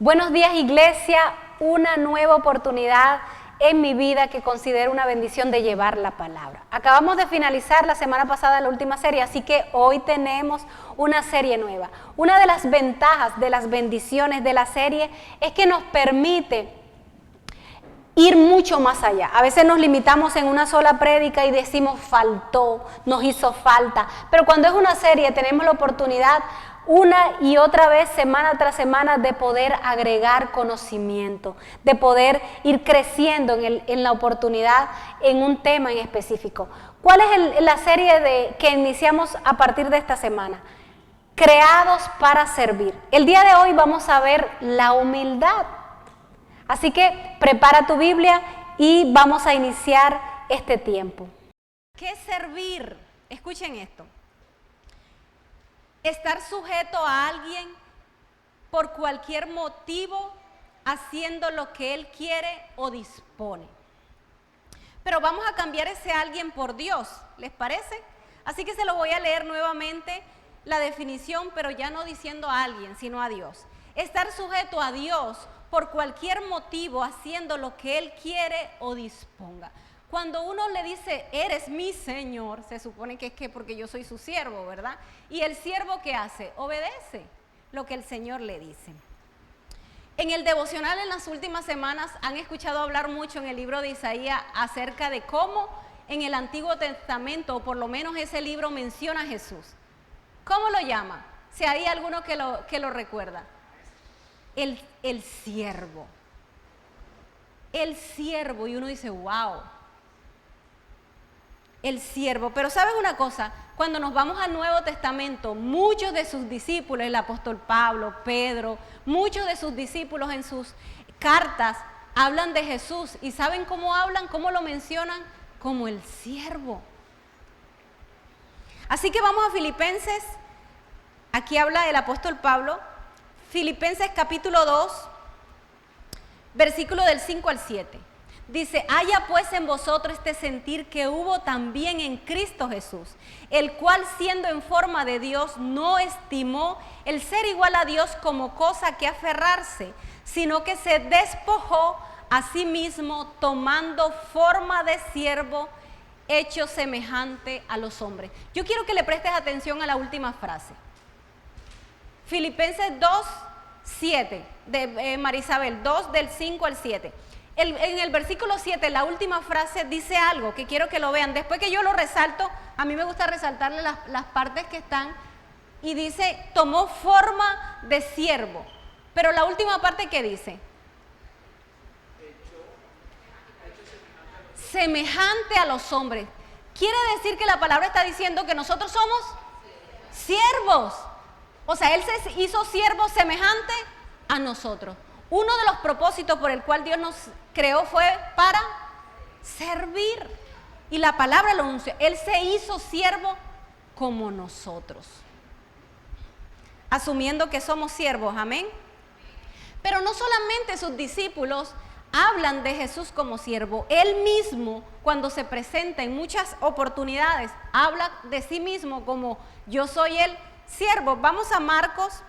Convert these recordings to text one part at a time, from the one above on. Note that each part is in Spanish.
Buenos días, iglesia, una nueva oportunidad en mi vida que considero una bendición de llevar la palabra. Acabamos de finalizar la semana pasada la última serie, así que hoy tenemos una serie nueva. Una de las ventajas, de las bendiciones de la serie es que nos permite ir mucho más allá. A veces nos limitamos en una sola prédica y decimos faltó, nos hizo falta, pero cuando es una serie tenemos la oportunidad una y otra vez, semana tras semana, de poder agregar conocimiento, de poder ir creciendo en la oportunidad en un tema en específico. ¿Cuál es la serie que iniciamos a partir de esta semana? Creados para servir. El día de hoy vamos a ver la humildad. Así que prepara tu Biblia y vamos a iniciar este tiempo. ¿Qué es servir? Escuchen esto. Estar sujeto a alguien por cualquier motivo, haciendo lo que él quiere o dispone. Pero vamos a cambiar ese alguien por Dios, ¿les parece? Así que se lo voy a leer nuevamente la definición, pero ya no diciendo a alguien, sino a Dios. Estar sujeto a Dios por cualquier motivo, haciendo lo que él quiere o disponga. Cuando uno le dice, eres mi Señor, se supone que es que porque yo soy su siervo, ¿verdad? Y el siervo, ¿qué hace? Obedece lo que el Señor le dice. En el devocional en las últimas semanas han escuchado hablar mucho en el libro de Isaías acerca de cómo en el Antiguo Testamento, o por lo menos ese libro menciona a Jesús. ¿Cómo lo llama? Si hay alguno que lo recuerda. El siervo. El siervo, y uno dice, wow. El siervo, pero ¿sabes una cosa? Cuando nos vamos al Nuevo Testamento, muchos de sus discípulos, el apóstol Pablo, Pedro, muchos de sus discípulos en sus cartas hablan de Jesús. ¿Y saben cómo hablan? ¿Cómo lo mencionan? Como el siervo. Así que vamos a Filipenses, aquí habla el apóstol Pablo, Filipenses capítulo 2, versículo del 5 al 7. Dice, haya pues en vosotros este sentir que hubo también en Cristo Jesús, el cual siendo en forma de Dios no estimó el ser igual a Dios como cosa que aferrarse, sino que se despojó a sí mismo tomando forma de siervo, hecho semejante a los hombres. Yo quiero que le prestes atención a la última frase. Filipenses 2, 7, de Marisabel, 2 del 5 al 7. En el versículo 7, la última frase dice algo que quiero que lo vean. Después que yo lo resalto, a mí me gusta resaltarle las partes que están. Y dice, tomó forma de siervo. Pero la última parte, ¿qué dice? Semejante a los hombres. Quiere decir que la palabra está diciendo que nosotros somos siervos. O sea, Él se hizo siervo semejante a nosotros. Uno de los propósitos por el cual Dios nos creó fue para servir. Y la palabra lo anunció. Él se hizo siervo como nosotros. Asumiendo que somos siervos, amén. Pero no solamente sus discípulos hablan de Jesús como siervo. Él mismo, cuando se presenta en muchas oportunidades, habla de sí mismo como yo soy el siervo. Vamos a Marcos.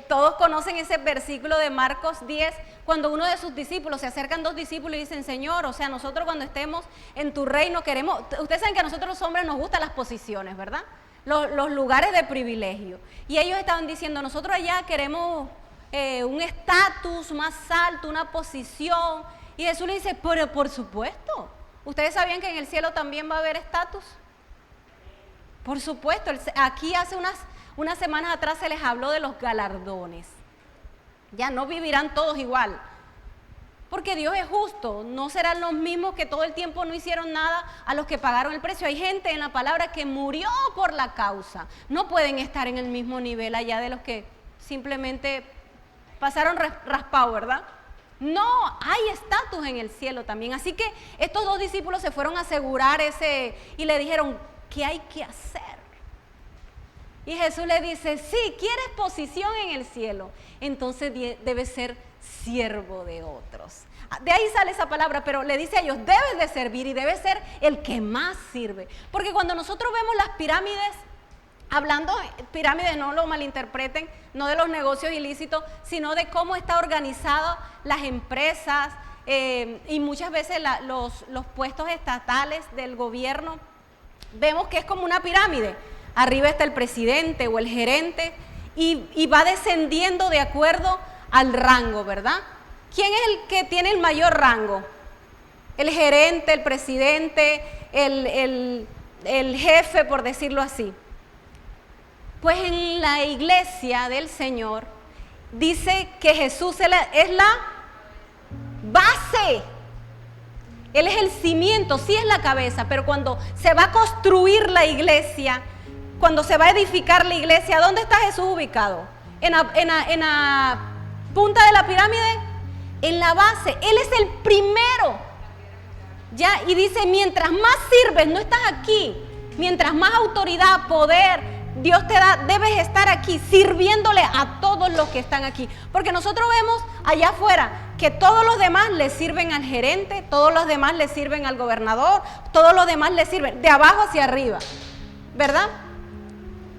Todos conocen ese versículo de Marcos 10, cuando uno de sus discípulos, se acercan dos discípulos y dicen, Señor, o sea, nosotros cuando estemos en tu reino queremos, ustedes saben que a nosotros los hombres nos gustan las posiciones, ¿verdad? Los lugares de privilegio. Y ellos estaban diciendo, nosotros allá queremos un estatus más alto, una posición. Y Jesús le dice, pero por supuesto, ¿ustedes sabían que en el cielo también va a haber estatus? Por supuesto, aquí hace unas semanas atrás se les habló de los galardones. Ya no vivirán todos igual, porque Dios es justo. No serán los mismos que todo el tiempo no hicieron nada a los que pagaron el precio. Hay gente en la palabra que murió por la causa. No pueden estar en el mismo nivel allá de los que simplemente pasaron raspado, ¿verdad? No, hay estatus en el cielo también. Así que estos dos discípulos se fueron a asegurar y le dijeron, ¿qué hay que hacer? Y Jesús le dice, sí, ¿quieres posición en el cielo? Entonces debes ser siervo de otros. De ahí sale esa palabra, pero le dice a ellos, debes de servir y debes ser el que más sirve. Porque cuando nosotros vemos las pirámides Hablando, pirámides, no lo malinterpreten, no de los negocios ilícitos, sino de cómo está organizado las empresas y muchas veces los puestos estatales del gobierno. Vemos que es como una pirámide. Arriba está el presidente o el gerente y va descendiendo de acuerdo al rango, ¿verdad? ¿Quién es el que tiene el mayor rango? El gerente, el presidente, el jefe, por decirlo así. Pues en la iglesia del Señor dice que Jesús es la base. Él es el cimiento, sí es la cabeza, pero cuando se va a construir la iglesia, cuando se va a edificar la iglesia, ¿dónde está Jesús ubicado? En la punta de la pirámide, en la base. Él es el primero. Ya, y dice, mientras más sirves, no estás aquí, mientras más autoridad, poder Dios te da, debes estar aquí sirviéndole a todos los que están aquí, porque nosotros vemos allá afuera que todos los demás le sirven al gerente, todos los demás le sirven al gobernador, todos los demás le sirven de abajo hacia arriba, ¿verdad?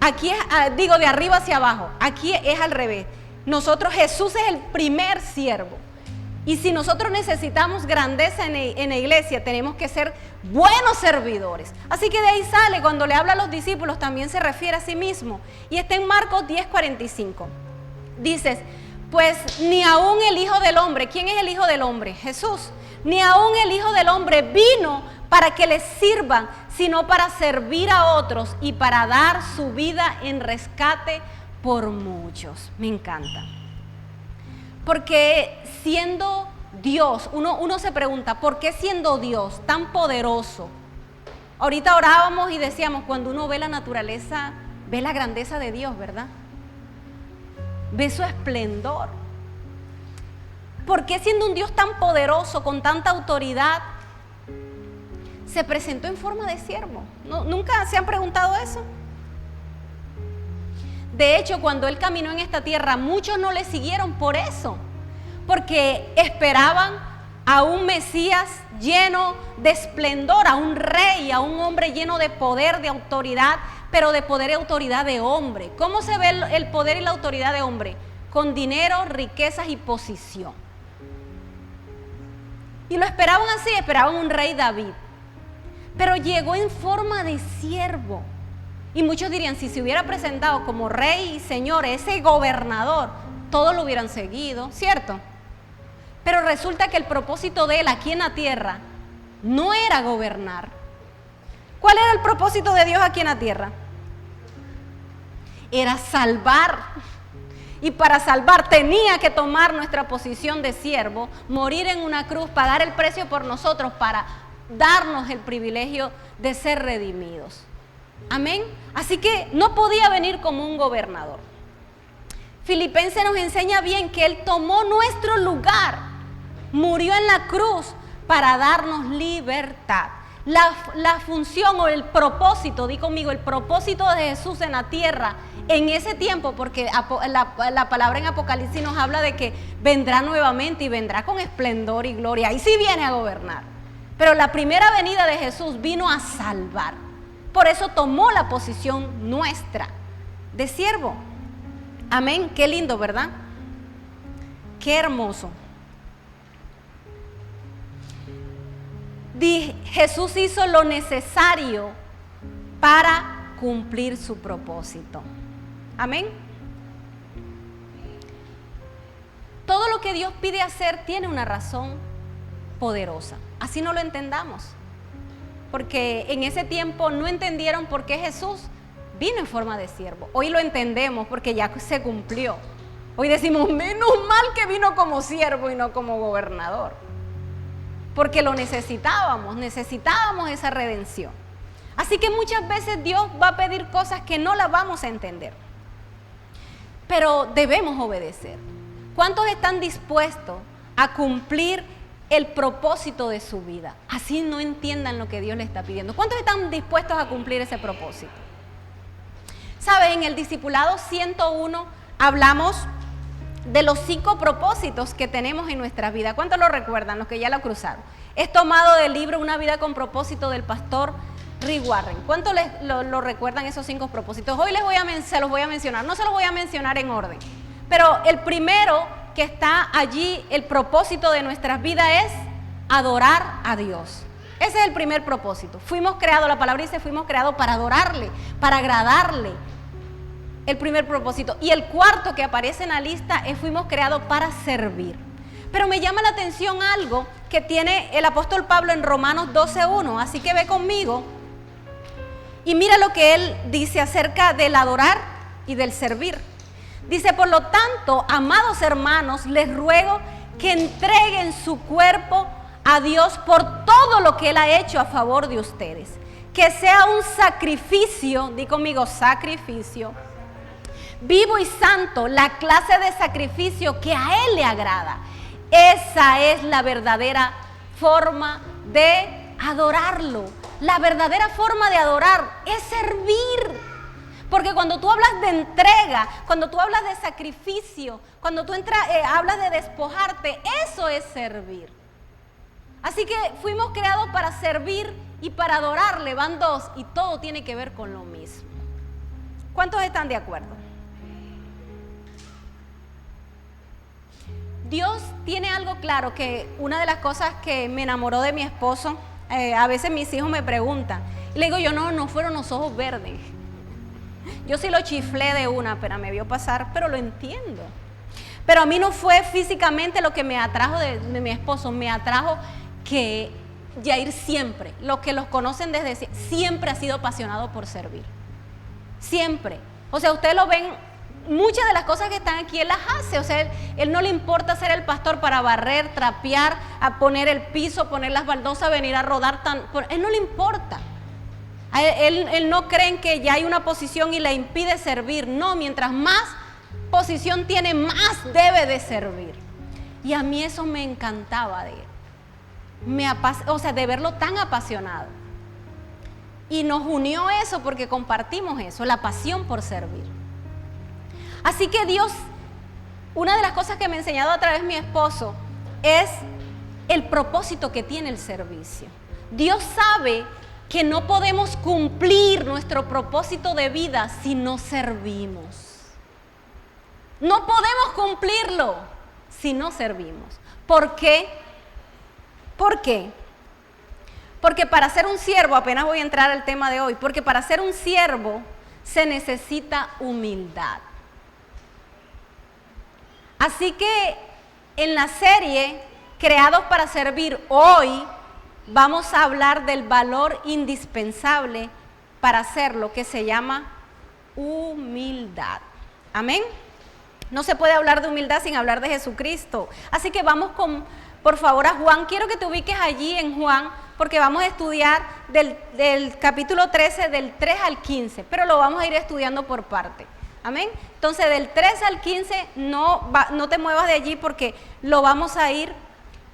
Aquí es, digo, de arriba hacia abajo, aquí es al revés. Nosotros, Jesús es el primer siervo. Y si nosotros necesitamos grandeza en la iglesia, tenemos que ser buenos servidores. Así que de ahí sale, cuando le habla a los discípulos, también se refiere a sí mismo. Y está en Marcos 10:45. Dices, pues ni aún el Hijo del Hombre, ¿quién es el Hijo del Hombre? Jesús. Ni aún el Hijo del Hombre vino para que les sirvan, sino para servir a otros y para dar su vida en rescate por muchos. Me encanta. Porque siendo Dios, uno se pregunta, ¿por qué siendo Dios tan poderoso? Ahorita orábamos y decíamos, cuando uno ve la naturaleza, ve la grandeza de Dios, ¿verdad? Ve su esplendor. ¿Por qué siendo un Dios tan poderoso, con tanta autoridad, se presentó en forma de siervo? ¿Nunca se han preguntado eso? De hecho, cuando Él caminó en esta tierra, muchos no le siguieron por eso, porque esperaban a un Mesías lleno de esplendor, a un rey, a un hombre lleno de poder, de autoridad, pero de poder y autoridad de hombre. ¿Cómo se ve el poder y la autoridad de hombre? Con dinero, riquezas y posición. Y lo esperaban así, esperaban un rey David, pero llegó en forma de siervo. Y muchos dirían, si se hubiera presentado como rey y señor, ese gobernador, todos lo hubieran seguido, ¿cierto? Pero resulta que el propósito de él aquí en la tierra no era gobernar. ¿Cuál era el propósito de Dios aquí en la tierra? Era salvar. Y para salvar tenía que tomar nuestra posición de siervo, morir en una cruz, pagar el precio por nosotros para darnos el privilegio de ser redimidos. Amén. Así que no podía venir como un gobernador. Filipenses nos enseña bien que Él tomó nuestro lugar, murió en la cruz para darnos libertad. La función o el propósito, di conmigo, el propósito de Jesús en la tierra en ese tiempo, porque la palabra en Apocalipsis nos habla de que vendrá nuevamente y vendrá con esplendor y gloria. Y sí viene a gobernar. Pero la primera venida de Jesús vino a salvar. Por eso tomó la posición nuestra de siervo. Amén. Qué lindo, ¿verdad? Qué hermoso. Jesús hizo lo necesario para cumplir su propósito. Amén. Todo lo que Dios pide hacer tiene una razón poderosa. Así no lo entendamos. Porque en ese tiempo no entendieron por qué Jesús vino en forma de siervo. Hoy lo entendemos porque ya se cumplió. Hoy decimos, menos mal que vino como siervo y no como gobernador. Porque lo necesitábamos esa redención. Así que muchas veces Dios va a pedir cosas que no las vamos a entender. Pero debemos obedecer. ¿Cuántos están dispuestos a cumplir el propósito de su vida? Así no entiendan lo que Dios le está pidiendo. ¿Cuántos están dispuestos a cumplir ese propósito? ¿Sabe? En el discipulado 101 hablamos de los 5 propósitos que tenemos en nuestra vida. ¿Cuántos lo recuerdan? Los que ya lo cruzaron. Es tomado del libro Una vida con propósito del pastor Rick Warren. ¿Cuánto lo recuerdan esos 5 propósitos? Hoy se los voy a mencionar, no se los voy a mencionar en orden, pero el primero que está allí, el propósito de nuestras vidas es adorar a Dios. Ese es el primer propósito. Fuimos creados, la palabra dice, fuimos creados para adorarle, para agradarle. El primer propósito. Y el cuarto que aparece en la lista es fuimos creados para servir. Pero me llama la atención algo que tiene el apóstol Pablo en Romanos 12:1. Así que ve conmigo y mira lo que él dice acerca del adorar y del servir. Dice, por lo tanto, amados hermanos, les ruego que entreguen su cuerpo a Dios por todo lo que Él ha hecho a favor de ustedes. Que sea un sacrificio, di conmigo, sacrificio, vivo y santo, la clase de sacrificio que a Él le agrada. Esa es la verdadera forma de adorarlo. La verdadera forma de adorar es servir. Porque cuando tú hablas de entrega, cuando tú hablas de sacrificio, cuando tú hablas de despojarte, eso es servir. Así que fuimos creados para servir y para adorarle, van 2 y todo tiene que ver con lo mismo. ¿Cuántos están de acuerdo? Dios tiene algo claro, que una de las cosas que me enamoró de mi esposo, a veces mis hijos me preguntan, y le digo yo, no fueron los ojos verdes. Yo sí lo chiflé de una, pero me vio pasar, pero lo entiendo. Pero a mí no fue físicamente lo que me atrajo de mi esposo, me atrajo que Yair siempre, los que los conocen desde siempre ha sido apasionado por servir. Siempre. O sea, ustedes lo ven, muchas de las cosas que están aquí él las hace. O sea, él no le importa ser el pastor para barrer, trapear, a poner el piso, poner las baldosas, venir a rodar. Él no le importa. Él no cree en que ya hay una posición y le impide servir. No, mientras más posición tiene, más debe de servir. Y a mí eso me encantaba de él. De verlo tan apasionado. Y nos unió eso porque compartimos eso, la pasión por servir. Así que Dios, una de las cosas que me ha enseñado a través de mi esposo es el propósito que tiene el servicio. Dios sabe que no podemos cumplir nuestro propósito de vida si no servimos. No podemos cumplirlo si no servimos. ¿Por qué? ¿Por qué? Porque para ser un siervo, apenas voy a entrar al tema de hoy, porque para ser un siervo se necesita humildad. Así que en la serie Creados para Servir, hoy vamos a hablar del valor indispensable para hacer lo que se llama humildad. Amén. No se puede hablar de humildad sin hablar de Jesucristo. Así que vamos por favor a Juan. Quiero que te ubiques allí en Juan, porque vamos a estudiar del capítulo 13, del 3 al 15, pero lo vamos a ir estudiando por parte. Amén. Entonces del 13 al 15 no te muevas de allí porque lo vamos a ir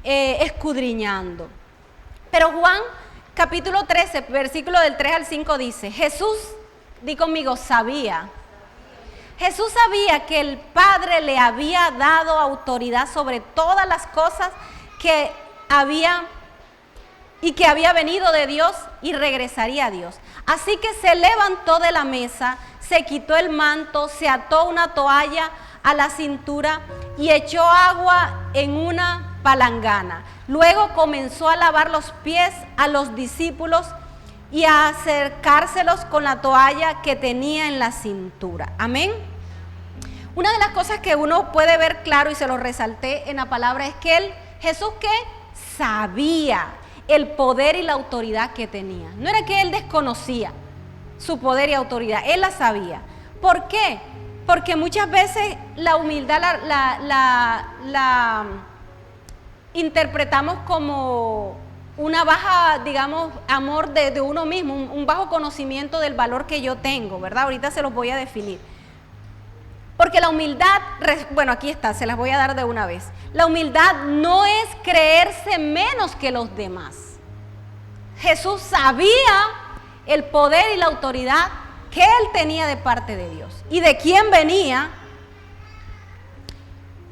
escudriñando. Pero Juan capítulo 13, versículo del 3 al 5 dice, Jesús, di conmigo, sabía. Jesús sabía que el Padre le había dado autoridad sobre todas las cosas que había venido de Dios y regresaría a Dios. Así que se levantó de la mesa, se quitó el manto, se ató una toalla a la cintura y echó agua en una palangana. Luego comenzó a lavar los pies a los discípulos y a acercárselos con la toalla que tenía en la cintura. Amén. Una de las cosas que uno puede ver claro, y se lo resalté en la palabra, es que Jesús que sabía el poder y la autoridad que tenía. No era que él desconocía su poder y autoridad, él la sabía. ¿Por qué? Porque muchas veces la humildad la interpretamos como una baja, digamos, amor de uno mismo, un bajo conocimiento del valor que yo tengo, ¿verdad? Ahorita se los voy a definir. Porque la humildad, bueno, aquí está, se las voy a dar de una vez. La humildad no es creerse menos que los demás. Jesús sabía el poder y la autoridad que él tenía de parte de Dios y de quién venía.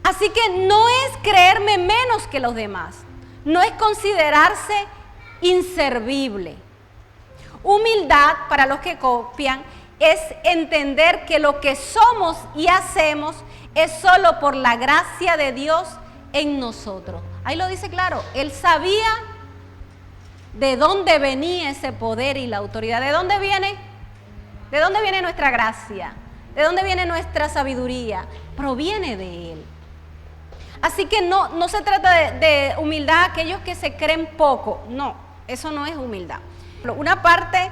Así que no es creerme menos que los demás, no es considerarse inservible. Humildad, para los que copian, es entender que lo que somos y hacemos es solo por la gracia de Dios en nosotros. Ahí lo dice claro, él sabía de dónde venía ese poder y la autoridad. ¿De dónde viene? ¿De dónde viene nuestra gracia? ¿De dónde viene nuestra sabiduría? Proviene de Él. Así que no se trata de humildad a aquellos que se creen poco. No, eso no es humildad. Una parte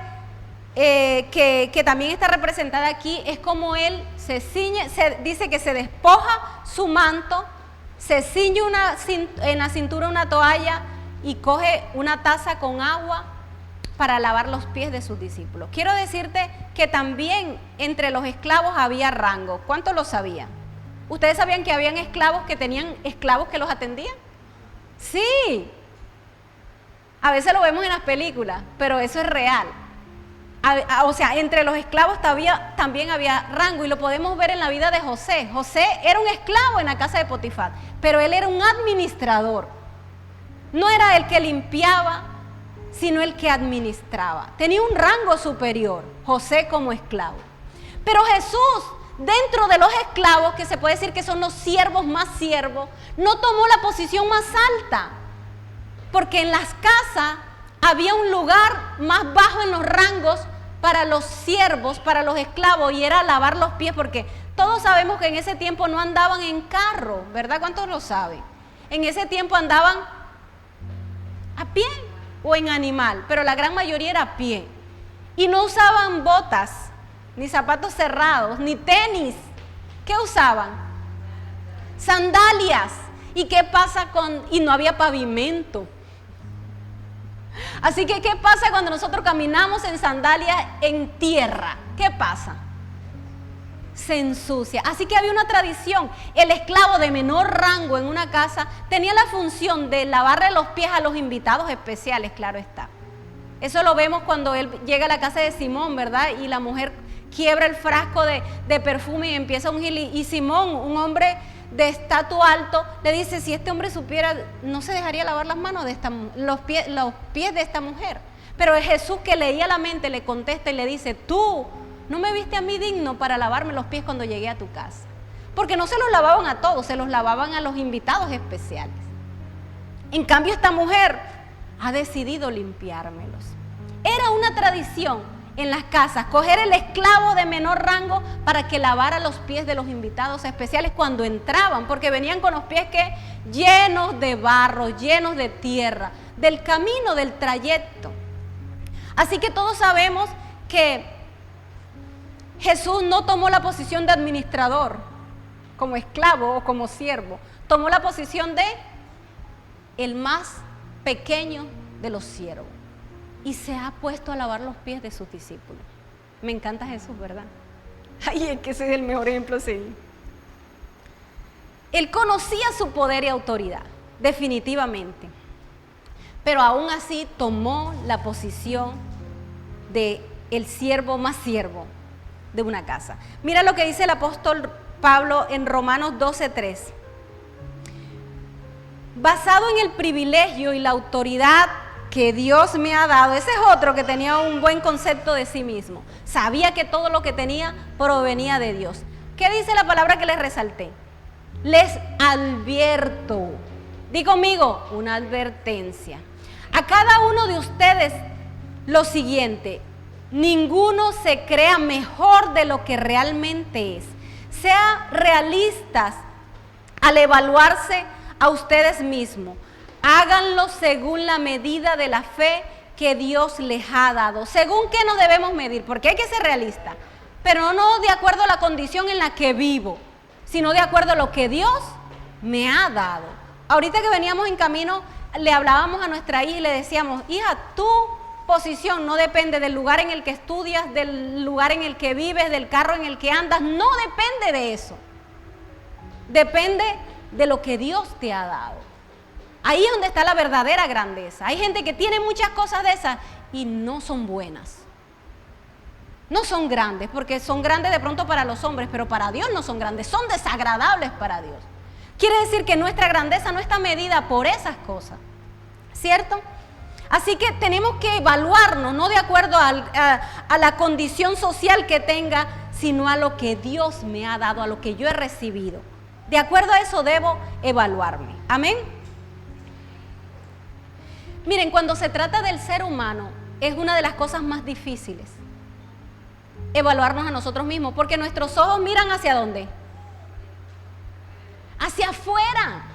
que también está representada aquí es como Él se ciñe, dice que se despoja su manto, se ciñe en la cintura una toalla y coge una taza con agua para lavar los pies de sus discípulos. Quiero decirte que también entre los esclavos había rango. ¿Cuántos lo sabían? ¿Ustedes sabían que habían esclavos que tenían esclavos que los atendían? Sí. A veces lo vemos en las películas, pero eso es real. O sea, entre los esclavos también había rango y lo podemos ver en la vida de José. José era un esclavo en la casa de Potifar, pero él era un administrador. No era el que limpiaba, sino el que administraba. Tenía un rango superior, José como esclavo. Pero Jesús, dentro de los esclavos, que se puede decir que son los siervos más siervos, no tomó la posición más alta, porque en las casas había un lugar más bajo en los rangos para los siervos, para los esclavos, y era lavar los pies, porque todos sabemos que en ese tiempo no andaban en carro, ¿verdad? ¿Cuántos lo saben? En ese tiempo andaban a pie o en animal, pero la gran mayoría era a pie. Y no usaban botas, ni zapatos cerrados, ni tenis. ¿Qué usaban? Sandalias. ¿Y qué pasa y no había pavimento? Así que, ¿qué pasa cuando nosotros caminamos en sandalias en tierra? ¿Qué pasa? Se ensucia. Así que había una tradición. El esclavo de menor rango en una casa tenía la función de lavarle los pies a los invitados especiales, claro está. Eso lo vemos cuando él llega a la casa de Simón, ¿verdad? Y la mujer quiebra el frasco de perfume y empieza a ungir. Y Simón, un hombre de estatus alto, le dice, si este hombre supiera, no se dejaría lavar las manos de los pies de esta mujer. Pero Jesús, que leía la mente, le contesta y le dice, tú no me viste a mí digno para lavarme los pies cuando llegué a tu casa. Porque no se los lavaban a todos, se los lavaban a los invitados especiales. En cambio, esta mujer ha decidido limpiármelos. Era una tradición en las casas coger el esclavo de menor rango para que lavara los pies de los invitados especiales cuando entraban, porque venían con los pies llenos de barro, llenos de tierra, del camino, del trayecto. Así que todos sabemos que Jesús no tomó la posición de administrador, como esclavo o como siervo. Tomó la posición de el más pequeño de los siervos. Y se ha puesto a lavar los pies de sus discípulos. Me encanta Jesús, ¿verdad? Ay, es que ese es el mejor ejemplo, sí. Él conocía su poder y autoridad, definitivamente. Pero aún así tomó la posición de el siervo más siervo de una casa. Mira lo que dice el apóstol Pablo en Romanos 12:3. Basado en el privilegio y la autoridad que Dios me ha dado, ese es otro que tenía un buen concepto de sí mismo. Sabía que todo lo que tenía provenía de Dios. ¿Qué dice la palabra que les resalté? Les advierto. Di conmigo, una advertencia. A cada uno de ustedes lo siguiente: ninguno se crea mejor de lo que realmente es. Sean realistas al evaluarse a ustedes mismos. Háganlo según la medida de la fe que Dios les ha dado. ¿Según qué nos debemos medir? Porque hay que ser realistas, pero no de acuerdo a la condición en la que vivo, sino de acuerdo a lo que Dios me ha dado. Ahorita que veníamos en camino, le hablábamos a nuestra hija y le decíamos, hija, tu posición no depende del lugar en el que estudias, del lugar en el que vives, del carro en el que andas, no depende de eso. Depende de lo que Dios te ha dado. Ahí es donde está la verdadera grandeza. Hay gente que tiene muchas cosas de esas y no son buenas. No son grandes, porque son grandes de pronto para los hombres, pero para Dios no son grandes, son desagradables para Dios. Quiere decir que nuestra grandeza no está medida por esas cosas, ¿cierto? Así que tenemos que evaluarnos, no de acuerdo a la condición social que tenga, sino a lo que Dios me ha dado, a lo que yo he recibido. De acuerdo a eso debo evaluarme. Amén. Miren, cuando se trata del ser humano, es una de las cosas más difíciles evaluarnos a nosotros mismos, porque nuestros ojos miran ¿hacia dónde? Hacia afuera.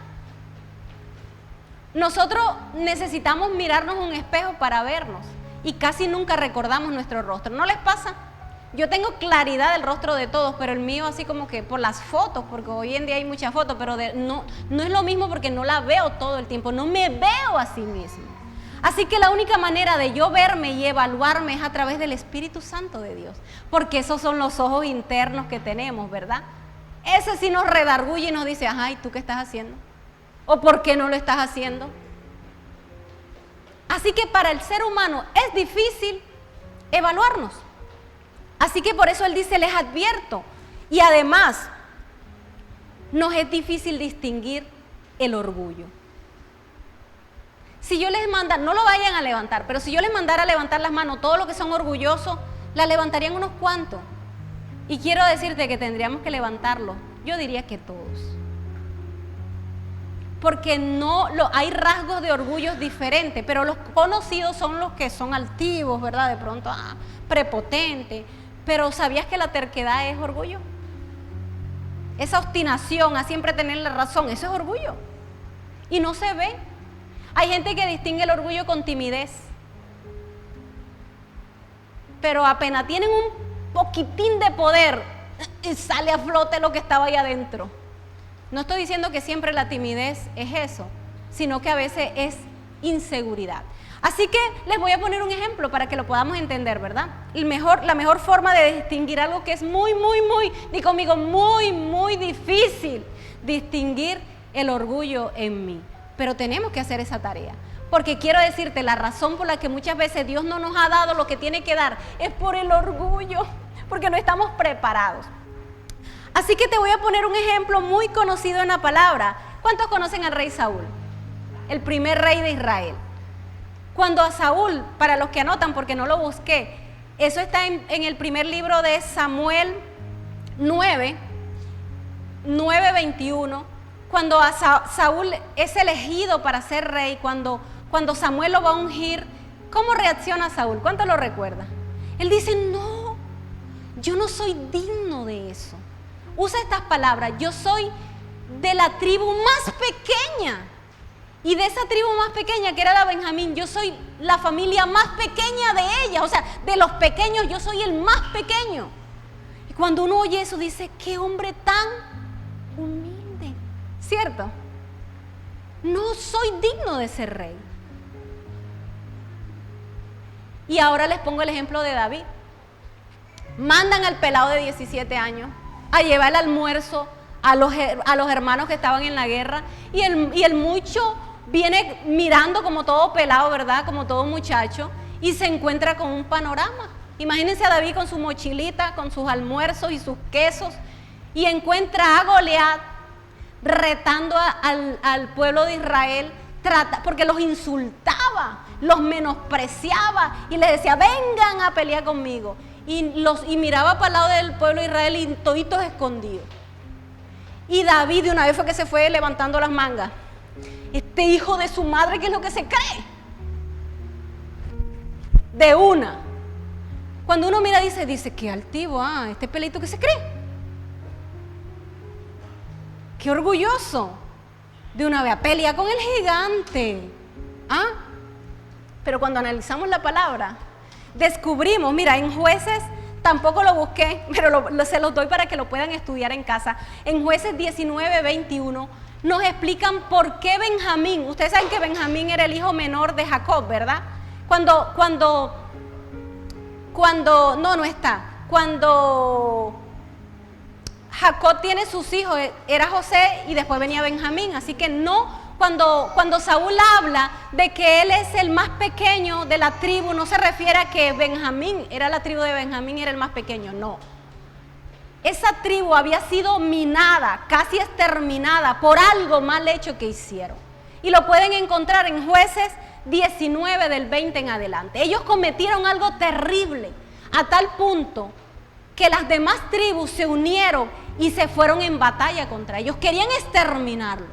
Nosotros necesitamos mirarnos en un espejo para vernos y casi nunca recordamos nuestro rostro. ¿No les pasa? Yo tengo claridad del rostro de todos, pero el mío así como que por las fotos, porque hoy en día hay muchas fotos, pero no es lo mismo porque no la veo todo el tiempo, no me veo a sí mismo. Así que la única manera de yo verme y evaluarme es a través del Espíritu Santo de Dios, porque esos son los ojos internos que tenemos, ¿verdad? Ese sí nos redarguye y nos dice, ajá, ¿y tú qué estás haciendo? ¿O por qué no lo estás haciendo? Así que para el ser humano es difícil evaluarnos. Así que por eso Él dice, les advierto. Y además, nos es difícil distinguir el orgullo. Si yo les mandara, no lo vayan a levantar, pero si yo les mandara a levantar las manos, todos los que son orgullosos, las levantarían unos cuantos. Y quiero decirte que tendríamos que levantarlos, yo diría que todos. Porque hay rasgos de orgullos diferentes, pero los conocidos son los que son altivos, ¿verdad? De pronto, prepotentes. Pero ¿sabías que la terquedad es orgullo? Esa obstinación a siempre tener la razón, eso es orgullo. Y no se ve. Hay gente que distingue el orgullo con timidez. Pero apenas tienen un poquitín de poder, y sale a flote lo que estaba ahí adentro. No estoy diciendo que siempre la timidez es eso, sino que a veces es inseguridad. Así que les voy a poner un ejemplo para que lo podamos entender, ¿verdad? La mejor forma de distinguir algo que es muy, di conmigo, muy difícil, distinguir el orgullo en mí. Pero tenemos que hacer esa tarea, porque quiero decirte, la razón por la que muchas veces Dios no nos ha dado lo que tiene que dar es por el orgullo, porque no estamos preparados. Así que te voy a poner un ejemplo muy conocido en la palabra. ¿Cuántos conocen al rey Saúl? El primer rey de Israel. Cuando a Saúl, para los que anotan porque no lo busqué, eso está en el primer libro de Samuel 9:21. Cuando a Saúl es elegido para ser rey, cuando Samuel lo va a ungir, ¿cómo reacciona Saúl? ¿Cuánto lo recuerda? Él dice, no, yo no soy digno de eso. Usa estas palabras, yo soy de la tribu más pequeña. Y de esa tribu más pequeña, que era la Benjamín, yo soy la familia más pequeña de ella. O sea, de los pequeños, yo soy el más pequeño. Y cuando uno oye eso, dice, qué hombre tan humilde, ¿cierto? No soy digno de ser rey. Y ahora les pongo el ejemplo de David. Mandan al pelado de 17 años a llevar el almuerzo a los hermanos que estaban en la guerra. Y el mucho viene mirando como todo pelado, ¿verdad? Como todo muchacho. Y se encuentra con un panorama. Imagínense a David con su mochilita, con sus almuerzos y sus quesos. Y encuentra a Goliat retando al pueblo de Israel, porque los insultaba, los menospreciaba y les decía, vengan a pelear conmigo. Y miraba para el lado del pueblo de Israel y toditos escondidos. Y David de una vez fue que se fue levantando las mangas. Este hijo de su madre, ¿qué es lo que se cree? De una. Cuando uno mira dice, qué altivo, este pelito que se cree. Qué orgulloso. De una vez pelea con el gigante. Pero cuando analizamos la palabra, descubrimos, mira, en Jueces, tampoco lo busqué, pero se los doy para que lo puedan estudiar en casa. En Jueces 19:21 nos explican por qué Benjamín, ustedes saben que Benjamín era el hijo menor de Jacob, ¿verdad? Cuando Jacob tiene sus hijos, era José y después venía Benjamín, así que no. Cuando Saúl habla de que él es el más pequeño de la tribu, no se refiere a que la tribu de Benjamín era el más pequeño, no. Esa tribu había sido minada, casi exterminada por algo mal hecho que hicieron. Y lo pueden encontrar en Jueces 19 del 20 en adelante. Ellos cometieron algo terrible, a tal punto que las demás tribus se unieron y se fueron en batalla contra ellos. Querían exterminarlos.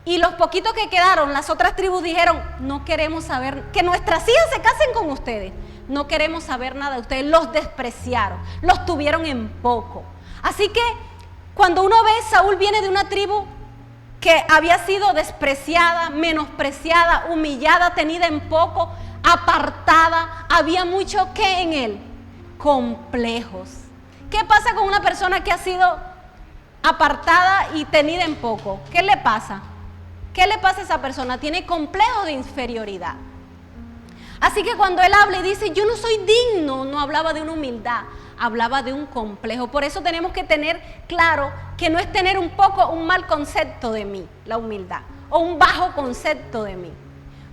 Y los poquitos que quedaron, las otras tribus dijeron, no queremos saber, que nuestras hijas se casen con ustedes. No queremos saber nada de ustedes. Los despreciaron, los tuvieron en poco. Así que cuando uno ve, Saúl viene de una tribu que había sido despreciada, menospreciada, humillada, tenida en poco, apartada. Había mucho que en él, complejos. ¿Qué pasa con una persona que ha sido apartada y tenida en poco? ¿Qué le pasa? ¿Qué le pasa a esa persona? Tiene complejo de inferioridad. Así que cuando él habla y dice, yo no soy digno, no hablaba de una humildad, hablaba de un complejo. Por eso tenemos que tener claro que no es tener un mal concepto de mí, la humildad, o un bajo concepto de mí.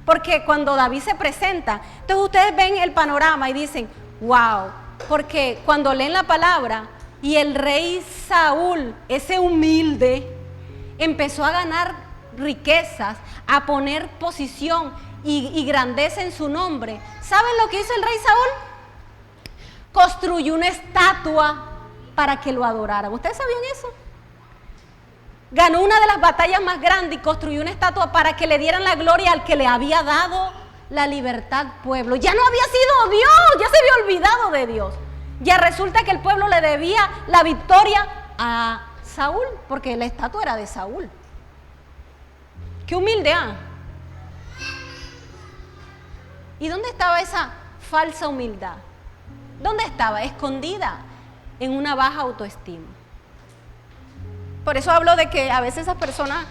Porque cuando David se presenta, entonces ustedes ven el panorama y dicen, wow, porque cuando leen la palabra y el rey Saúl, ese humilde, empezó a ganar riquezas, a poner posición y grandeza en su nombre. ¿Saben lo que hizo el rey Saúl? Construyó una estatua para que lo adoraran. ¿Ustedes sabían eso? Ganó una de las batallas más grandes y construyó una estatua para que le dieran la gloria al que le había dado la libertad pueblo. Ya no había sido Dios, ya se había olvidado de Dios. Ya resulta que el pueblo le debía la victoria a Saúl, porque la estatua era de Saúl. Qué humilde, ¿ah? ¿Y dónde estaba esa falsa humildad? ¿Dónde estaba? Escondida en una baja autoestima. Por eso hablo de que a veces esas personas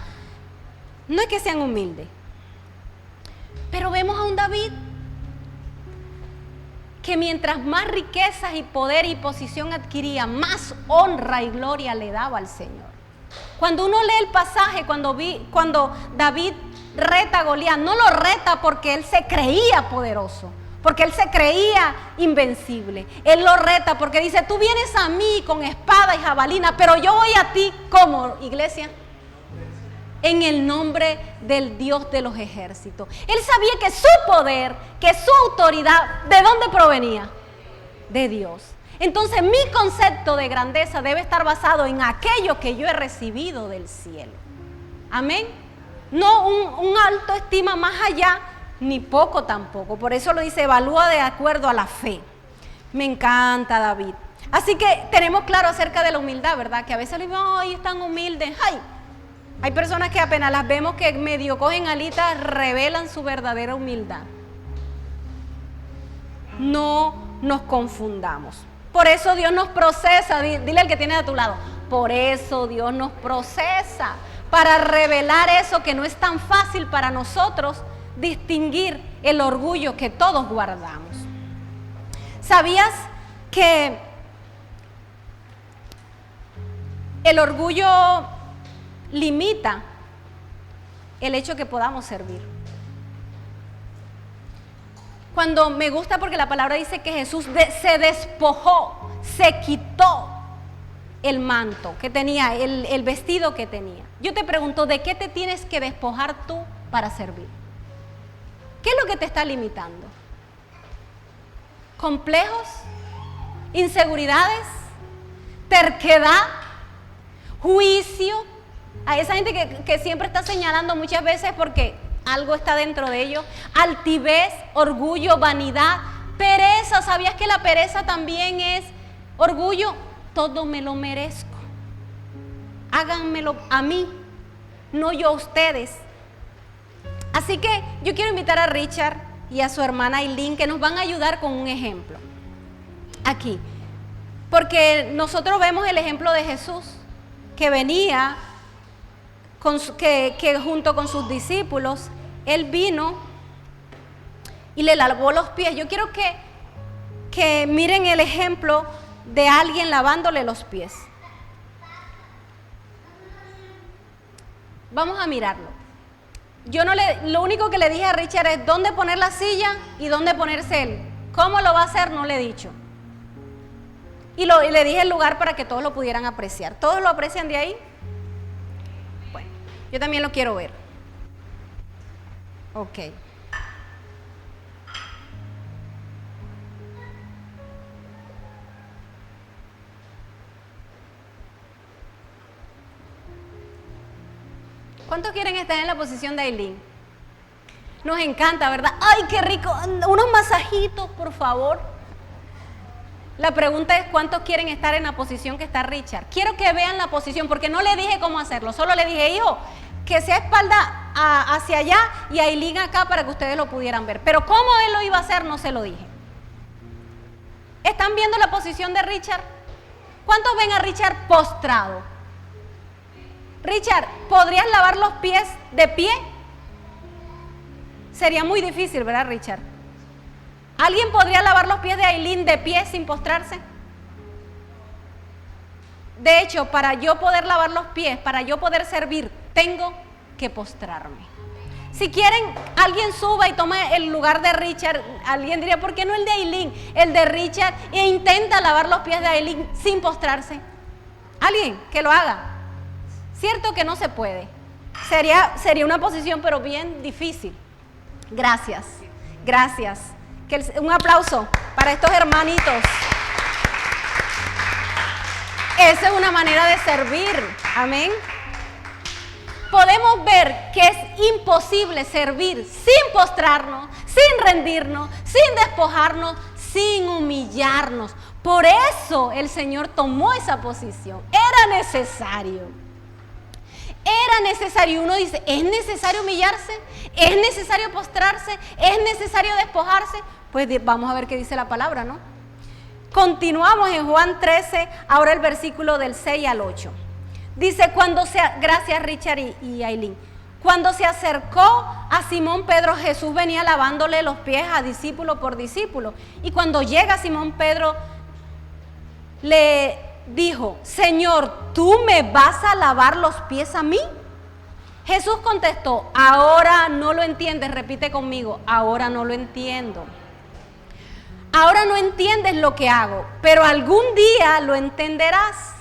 no es que sean humildes, pero vemos a un David que mientras más riquezas y poder y posición adquiría, más honra y gloria le daba al Señor. Cuando uno lee el pasaje, cuando David reta a Goliat, no lo reta porque él se creía poderoso, porque él se creía invencible. Él lo reta porque dice, tú vienes a mí con espada y jabalina, pero yo voy a ti como, iglesia, en el nombre del Dios de los ejércitos. Él sabía que su poder, que su autoridad, ¿de dónde provenía? De Dios. Entonces mi concepto de grandeza debe estar basado en aquello que yo he recibido del cielo. Amén. No un alto estima más allá, ni poco tampoco. Por eso lo dice, evalúa de acuerdo a la fe. Me encanta David. Así que tenemos claro acerca de la humildad, ¿verdad? Que a veces le digo, ay, es tan humilde. Ay, hay personas que apenas las vemos que medio cogen alitas, revelan su verdadera humildad. No nos confundamos. Por eso Dios nos procesa, dile al que tiene a tu lado, por eso Dios nos procesa, para revelar eso que no es tan fácil para nosotros distinguir el orgullo que todos guardamos. ¿Sabías que el orgullo limita el hecho que podamos servir? Cuando me gusta porque la palabra dice que Jesús se despojó, se quitó el manto que tenía, el vestido que tenía. Yo te pregunto, ¿de qué te tienes que despojar tú para servir? ¿Qué es lo que te está limitando? ¿Complejos? ¿Inseguridades? ¿Terquedad? ¿Juicio? A esa gente que siempre está señalando muchas veces porque algo está dentro de ellos. Altivez, orgullo, vanidad, pereza. ¿Sabías que la pereza también es orgullo? Todo me lo merezco. Háganmelo a mí, no yo a ustedes. Así que yo quiero invitar a Richard y a su hermana Aileen que nos van a ayudar con un ejemplo. Aquí. Porque nosotros vemos el ejemplo de Jesús que venía que junto con sus discípulos, él vino y le lavó los pies. Yo quiero que miren el ejemplo de alguien lavándole los pies. Vamos a mirarlo. Lo único que le dije a Richard es dónde poner la silla y dónde ponerse él. ¿Cómo lo va a hacer? No le he dicho. Y le dije el lugar para que todos lo pudieran apreciar. ¿Todos lo aprecian de ahí? Yo también lo quiero ver. Ok. ¿Cuántos quieren estar en la posición de Aileen? Nos encanta, ¿verdad? ¡Ay, qué rico! Unos masajitos, por favor. La pregunta es, ¿cuántos quieren estar en la posición que está Richard? Quiero que vean la posición, porque no le dije cómo hacerlo. Solo le dije, hijo, que sea espalda hacia allá y Aileen acá para que ustedes lo pudieran ver. Pero cómo él lo iba a hacer, no se lo dije. ¿Están viendo la posición de Richard? ¿Cuántos ven a Richard postrado? Richard, ¿podrías lavar los pies de pie? Sería muy difícil, ¿verdad, Richard? ¿Alguien podría lavar los pies de Aileen de pie sin postrarse? De hecho, para yo poder lavar los pies, para yo poder servir, tengo que postrarme. Si quieren, alguien suba y tome el lugar de Richard. Alguien diría, ¿por qué no el de Aileen? El de Richard, e intenta lavar los pies de Aileen sin postrarse. Alguien que lo haga. Cierto que no se puede. Sería una posición, pero bien difícil. Gracias, gracias. Un aplauso para estos hermanitos. Esa es una manera de servir. Amén. Podemos ver que es imposible servir sin postrarnos, sin rendirnos, sin despojarnos, sin humillarnos. Por eso el Señor tomó esa posición. Era necesario. Era necesario. Uno dice, ¿es necesario humillarse? ¿Es necesario postrarse? ¿Es necesario despojarse? Pues vamos a ver qué dice la palabra, ¿no? Continuamos en Juan 13, ahora el versículo del 6 al 8. Dice, gracias Richard y Aileen. Cuando se acercó a Simón Pedro, Jesús venía lavándole los pies a discípulo por discípulo. Y cuando llega Simón Pedro, le dijo, Señor, ¿tú me vas a lavar los pies a mí? Jesús contestó, ahora no lo entiendes, repite conmigo, ahora no lo entiendo. Ahora no entiendes lo que hago, pero algún día lo entenderás.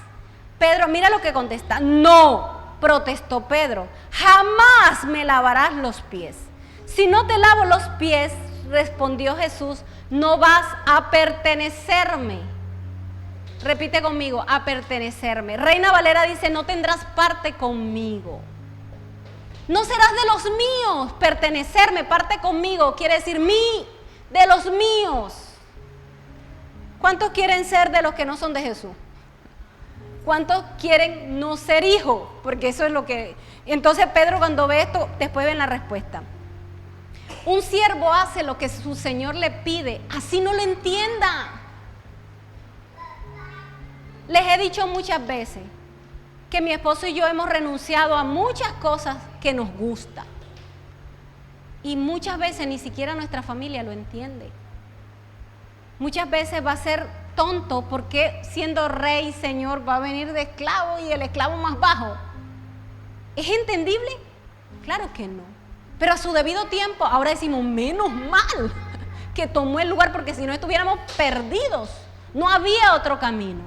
Pedro, mira lo que contesta, no, protestó Pedro, jamás me lavarás los pies. Si no te lavo los pies, respondió Jesús, no vas a pertenecerme. Repite conmigo, a pertenecerme. Reina Valera dice, no tendrás parte conmigo. No serás de los míos. Pertenecerme, parte conmigo, quiere decir de los míos. ¿Cuántos quieren ser de los que no son de Jesús? ¿Cuántos quieren no ser hijos? Porque eso es lo que... Entonces Pedro cuando ve esto, después ven la respuesta. Un siervo hace lo que su Señor le pide, así no lo entienda. Les he dicho muchas veces que mi esposo y yo hemos renunciado a muchas cosas que nos gustan. Y muchas veces ni siquiera nuestra familia lo entiende. Muchas veces va a ser tonto porque siendo rey, señor, va a venir de esclavo y el esclavo más bajo. ¿Es entendible? Claro que no. Pero a su debido tiempo, ahora decimos, menos mal que tomó el lugar porque si no estuviéramos perdidos. No había otro camino.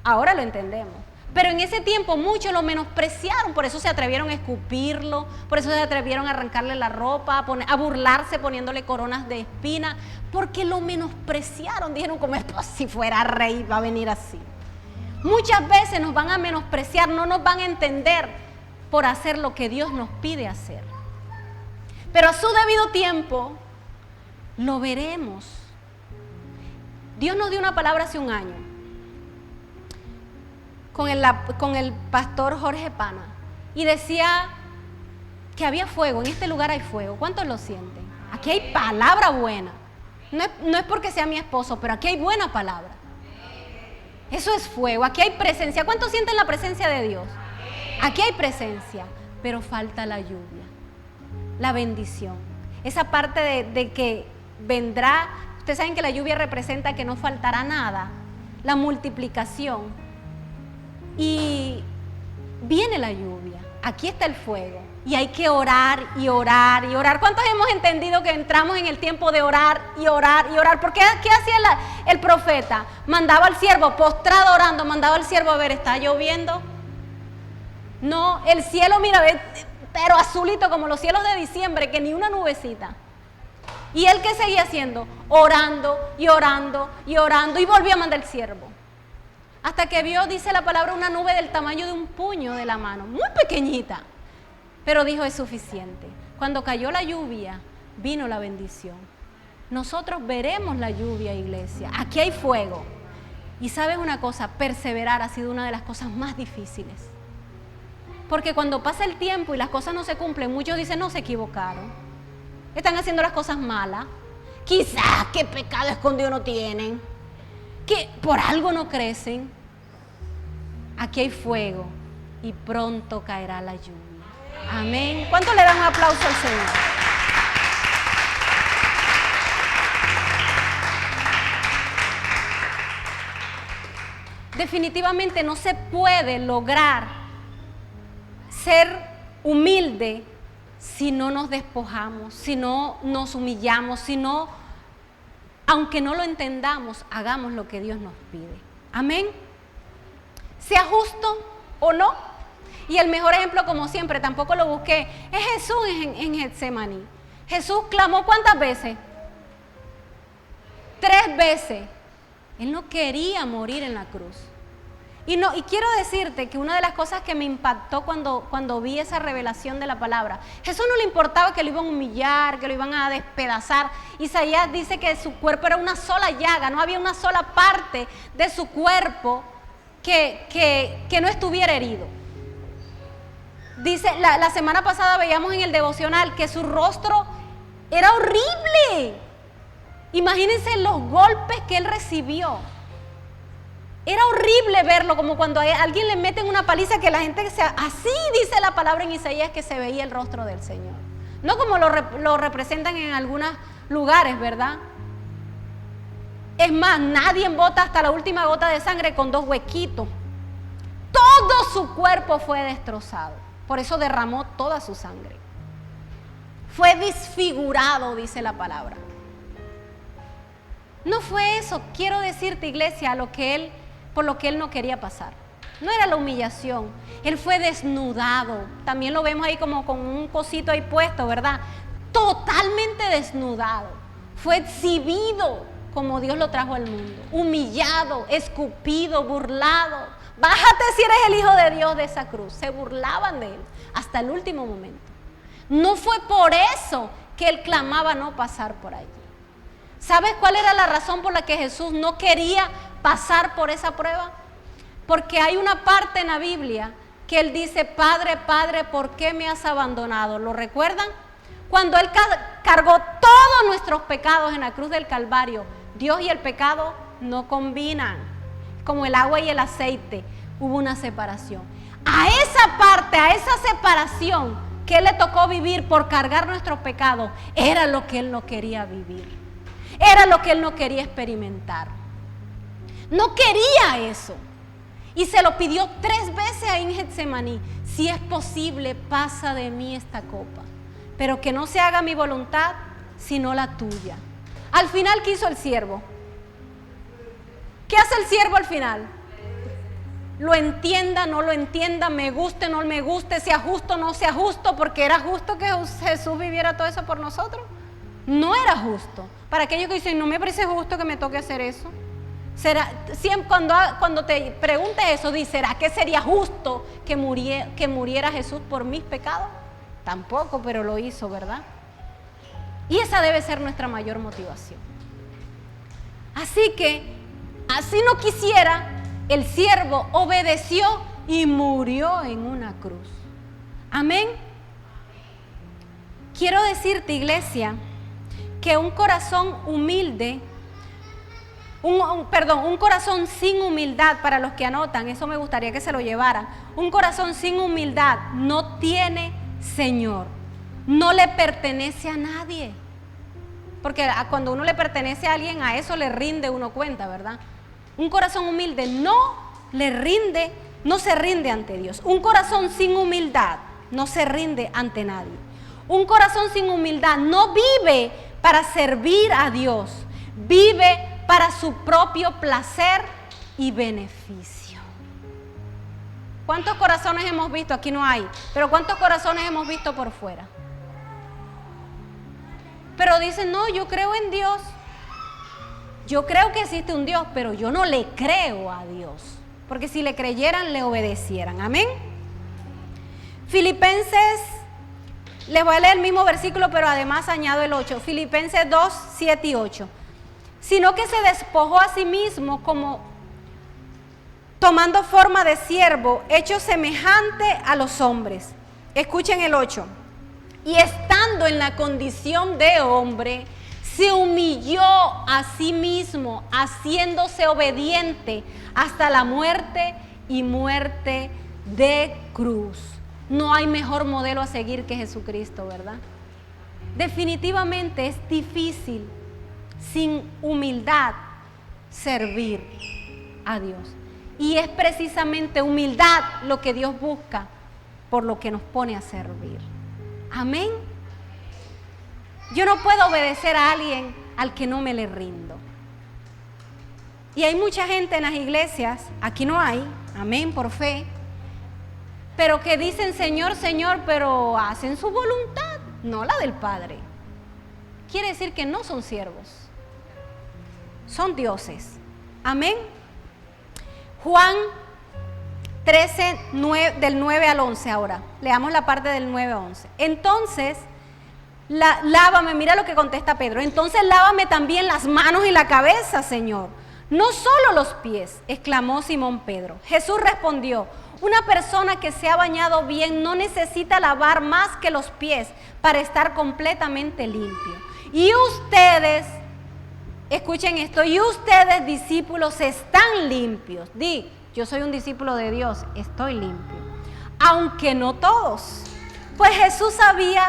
Ahora lo entendemos. Pero en ese tiempo muchos lo menospreciaron, por eso se atrevieron a escupirlo, por eso se atrevieron a arrancarle la ropa, a burlarse poniéndole coronas de espina, porque lo menospreciaron. Dijeron, como esto, si fuera rey va a venir así. Muchas veces nos van a menospreciar, no nos van a entender por hacer lo que Dios nos pide hacer. Pero a su debido tiempo lo veremos. Dios nos dio una palabra hace un año. Con el pastor Jorge Pana, y decía que había fuego, en este lugar hay fuego. ¿Cuántos lo sienten? Aquí hay palabra buena. No es porque sea mi esposo, pero aquí hay buena palabra. Eso es fuego, aquí hay presencia. ¿Cuántos sienten la presencia de Dios? Aquí hay presencia, pero falta la lluvia, la bendición. Esa parte de que vendrá, ustedes saben que la lluvia representa que no faltará nada, la multiplicación. Y viene la lluvia, aquí está el fuego y hay que orar y orar y orar. ¿Cuántos hemos entendido que entramos en el tiempo de orar y orar y orar? Porque ¿qué hacía el profeta? Mandaba al siervo postrado orando, mandaba al siervo a ver, ¿está lloviendo? No, el cielo, mira, pero azulito como los cielos de diciembre, que ni una nubecita. ¿Y él qué seguía haciendo? Orando y orando y orando, y volvió a mandar el siervo. Hasta que vio, dice la palabra, una nube del tamaño de un puño de la mano, muy pequeñita. Pero dijo, es suficiente. Cuando cayó la lluvia, vino la bendición. Nosotros veremos la lluvia, iglesia. Aquí hay fuego. Y sabes una cosa, perseverar ha sido una de las cosas más difíciles. Porque cuando pasa el tiempo y las cosas no se cumplen, muchos dicen, no, se equivocaron. Están haciendo las cosas malas. Quizás qué pecado escondido no tienen. Que por algo no crecen. Aquí hay fuego y pronto caerá la lluvia. Amén. ¿Cuánto le dan un aplauso al Señor? Definitivamente no se puede lograr ser humilde si no nos despojamos, si no nos humillamos, si no, aunque no lo entendamos, hagamos lo que Dios nos pide. Amén. Sea justo o no. Y el mejor ejemplo, como siempre, tampoco lo busqué, es Jesús en Getsemaní. Jesús clamó ¿cuántas veces? 3 veces. Él no quería morir en la cruz. Y quiero decirte que una de las cosas que me impactó cuando vi esa revelación de la palabra, Jesús no le importaba que lo iban a humillar, que lo iban a despedazar. Isaías dice que su cuerpo era una sola llaga, no había una sola parte de su cuerpo que no estuviera herido. Dice, la semana pasada veíamos en el devocional que su rostro era horrible. Imagínense los golpes que él recibió. Era horrible verlo, como cuando a alguien le meten una paliza que la gente así dice la palabra en Isaías, que se veía el rostro del Señor. No como lo representan en algunos lugares, ¿verdad? Es más, nadie bota hasta la última gota de sangre con 2 huequitos. Todo su cuerpo fue destrozado. Por eso derramó toda su sangre. Fue desfigurado, dice la palabra. No fue eso, quiero decirte, iglesia, por lo que él no quería pasar. No era la humillación, él fue desnudado. También lo vemos ahí como con un cosito ahí puesto, ¿verdad? Totalmente desnudado. Fue exhibido como Dios lo trajo al mundo. Humillado, escupido, burlado. Bájate si eres el Hijo de Dios de esa cruz. Se burlaban de él hasta el último momento. No fue por eso que él clamaba no pasar por allí. ¿Sabes cuál era la razón por la que Jesús no quería pasar por esa prueba? Porque hay una parte en la Biblia que él dice, Padre, Padre, ¿por qué me has abandonado? ¿Lo recuerdan? Cuando él cargó todos nuestros pecados en la cruz del Calvario, Dios y el pecado no combinan. Como el agua y el aceite, hubo una separación. A esa parte, a esa separación que él le tocó vivir por cargar nuestros pecados, era lo que él no quería vivir. Era lo que él no quería experimentar. No quería eso. Y se lo pidió 3 veces ahí en Getsemaní. Si es posible, pasa de mí esta copa. Pero que no se haga mi voluntad, sino la tuya. Al final, ¿qué hizo el siervo? ¿Qué hace el siervo al final? Lo entienda, no lo entienda, me guste, no me guste, sea justo, no sea justo, porque era justo que Jesús viviera todo eso por nosotros. No era justo. Para aquellos que dicen, no me parece justo que me toque hacer eso. Siempre, cuando te preguntes eso, dice, ¿será que sería justo que muriera Jesús por mis pecados? Tampoco, pero lo hizo, ¿verdad? Y esa debe ser nuestra mayor motivación. Así que, así no quisiera, el siervo obedeció y murió en una cruz. Amén. Quiero decirte, iglesia, que un corazón humilde, un corazón sin humildad, para los que anotan, eso me gustaría que se lo llevaran. Un corazón sin humildad no tiene Señor, no le pertenece a nadie. Porque cuando uno le pertenece a alguien, a eso le rinde uno cuenta, ¿verdad? Un corazón humilde no se rinde ante Dios. Un corazón sin humildad no se rinde ante nadie. Un corazón sin humildad no vive para servir a Dios, vive para su propio placer y beneficio. ¿Cuántos corazones hemos visto? Aquí no hay, pero ¿cuántos corazones hemos visto por fuera? Pero dicen, no, yo creo en Dios. Yo creo que existe un Dios, pero yo no le creo a Dios. Porque si le creyeran, le obedecieran. Amén. Filipenses, les voy a leer el mismo versículo, pero además añado el 8. Filipenses 2, 7 y 8. Sino que se despojó a sí mismo como tomando forma de siervo, hecho semejante a los hombres. Escuchen el 8. Y estando en la condición de hombre, se humilló a sí mismo, haciéndose obediente hasta la muerte y muerte de cruz. No hay mejor modelo a seguir que Jesucristo, ¿verdad? Definitivamente es difícil sin humildad servir a Dios. Y es precisamente humildad lo que Dios busca, por lo que nos pone a servir. Amén. Yo no puedo obedecer a alguien al que no me le rindo. Y hay mucha gente en las iglesias, aquí no hay, amén, por fe, pero que dicen Señor, Señor, pero hacen su voluntad, no la del Padre. Quiere decir que no son siervos, son dioses. Amén. Juan 13, del 9 al 11 ahora. Leamos la parte del 9 a 11. Entonces, lávame, mira lo que contesta Pedro. Entonces lávame también las manos y la cabeza, Señor. No solo los pies, exclamó Simón Pedro. Jesús respondió, una persona que se ha bañado bien no necesita lavar más que los pies para estar completamente limpio. Y ustedes, escuchen esto, y ustedes discípulos están limpios. Di, yo soy un discípulo de Dios, estoy limpio. Aunque no todos. Pues Jesús sabía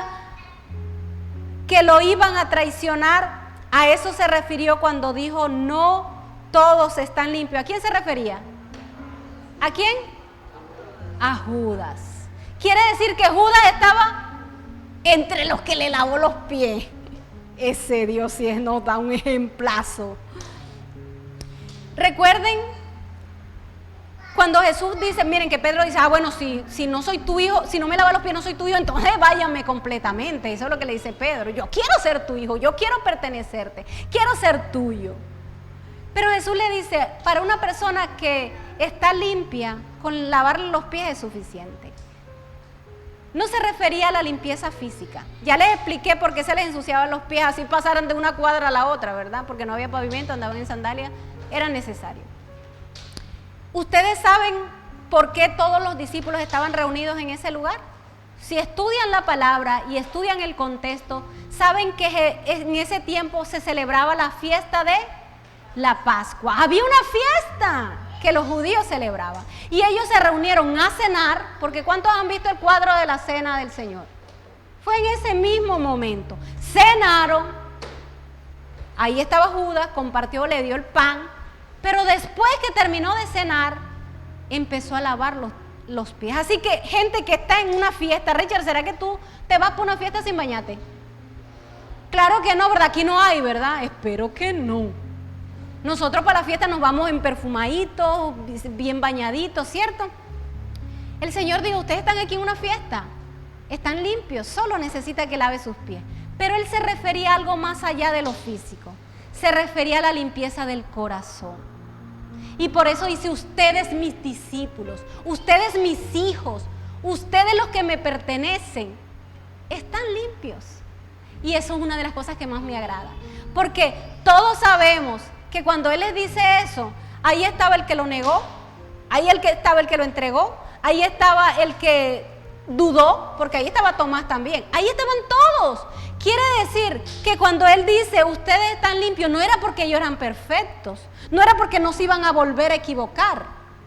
que lo iban a traicionar. A eso se refirió cuando dijo, no todos están limpios. ¿A quién se refería? ¿A quién? A Judas. Quiere decir que Judas estaba entre los que le lavó los pies. Ese Dios sí nos da un ejemplazo. Recuerden cuando Jesús dice, miren que Pedro dice, bueno, si no soy tu hijo, si no me lava los pies no soy tu hijo, entonces váyame completamente. Eso es lo que le dice Pedro. Yo quiero ser tu hijo, yo quiero pertenecerte, quiero ser tuyo. Pero Jesús le dice, para una persona que está limpia, con lavarle los pies es suficiente. No se refería a la limpieza física. Ya les expliqué por qué se les ensuciaban los pies, así pasaran de una cuadra a la otra, ¿verdad? Porque no había pavimento, andaban en sandalias, era necesario. ¿Ustedes saben por qué todos los discípulos estaban reunidos en ese lugar? Si estudian la palabra y estudian el contexto, saben que en ese tiempo se celebraba la fiesta de la Pascua. Había una fiesta que los judíos celebraban. Y ellos se reunieron a cenar, porque ¿cuántos han visto el cuadro de la cena del Señor? Fue en ese mismo momento. Cenaron, ahí estaba Judas, compartió, le dio el pan, pero después que terminó de cenar, empezó a lavar los pies. Así que gente que está en una fiesta, Richard, ¿será que tú te vas por una fiesta sin bañarte? Claro que no, ¿verdad? Aquí no hay, ¿verdad? Espero que no. Nosotros para la fiesta nos vamos en perfumaditos, bien bañaditos, ¿cierto? El Señor dijo, ustedes están aquí en una fiesta, están limpios, solo necesita que lave sus pies. Pero Él se refería a algo más allá de lo físico, se refería a la limpieza del corazón. Y por eso dice, ustedes mis discípulos, ustedes mis hijos, ustedes los que me pertenecen, están limpios. Y eso es una de las cosas que más me agrada, porque todos sabemos que cuando Él les dice eso, ahí estaba el que lo negó, ahí estaba el que lo entregó, ahí estaba el que dudó, porque ahí estaba Tomás también, ahí estaban todos. Quiere decir que cuando Él dice, ustedes están limpios, no era porque ellos eran perfectos, no era porque no se iban a volver a equivocar,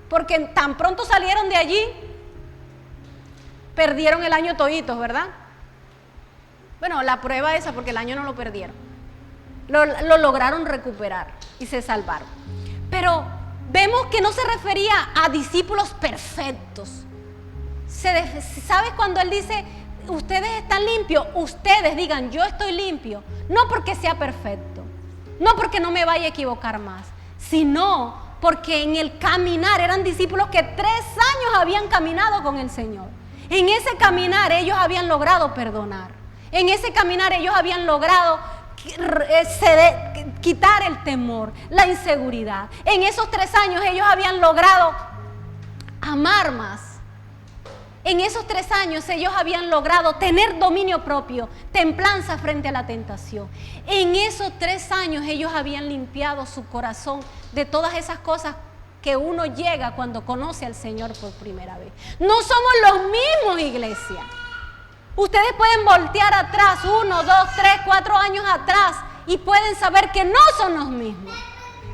porque tan pronto salieron de allí, perdieron el año toditos, ¿verdad? Bueno, la prueba esa, porque el año no lo perdieron. Lo lograron recuperar y se salvaron. Pero vemos que no se refería a discípulos perfectos. ¿Sabes cuando Él dice, ustedes están limpios? Ustedes digan, yo estoy limpio. No porque sea perfecto, no porque no me vaya a equivocar más, sino porque en el caminar eran discípulos que 3 años habían caminado con el Señor. En ese caminar ellos habían logrado perdonar. En ese caminar ellos habían logrado quitar el temor, la inseguridad. En esos 3 años ellos habían logrado amar más. En esos 3 años ellos habían logrado tener dominio propio, templanza frente a la tentación. En esos 3 años ellos habían limpiado su corazón de todas esas cosas que uno llega cuando conoce al Señor por primera vez. No somos los mismos, iglesia. Ustedes pueden voltear atrás 1, 2, 3, 4 años atrás y pueden saber que no son los mismos.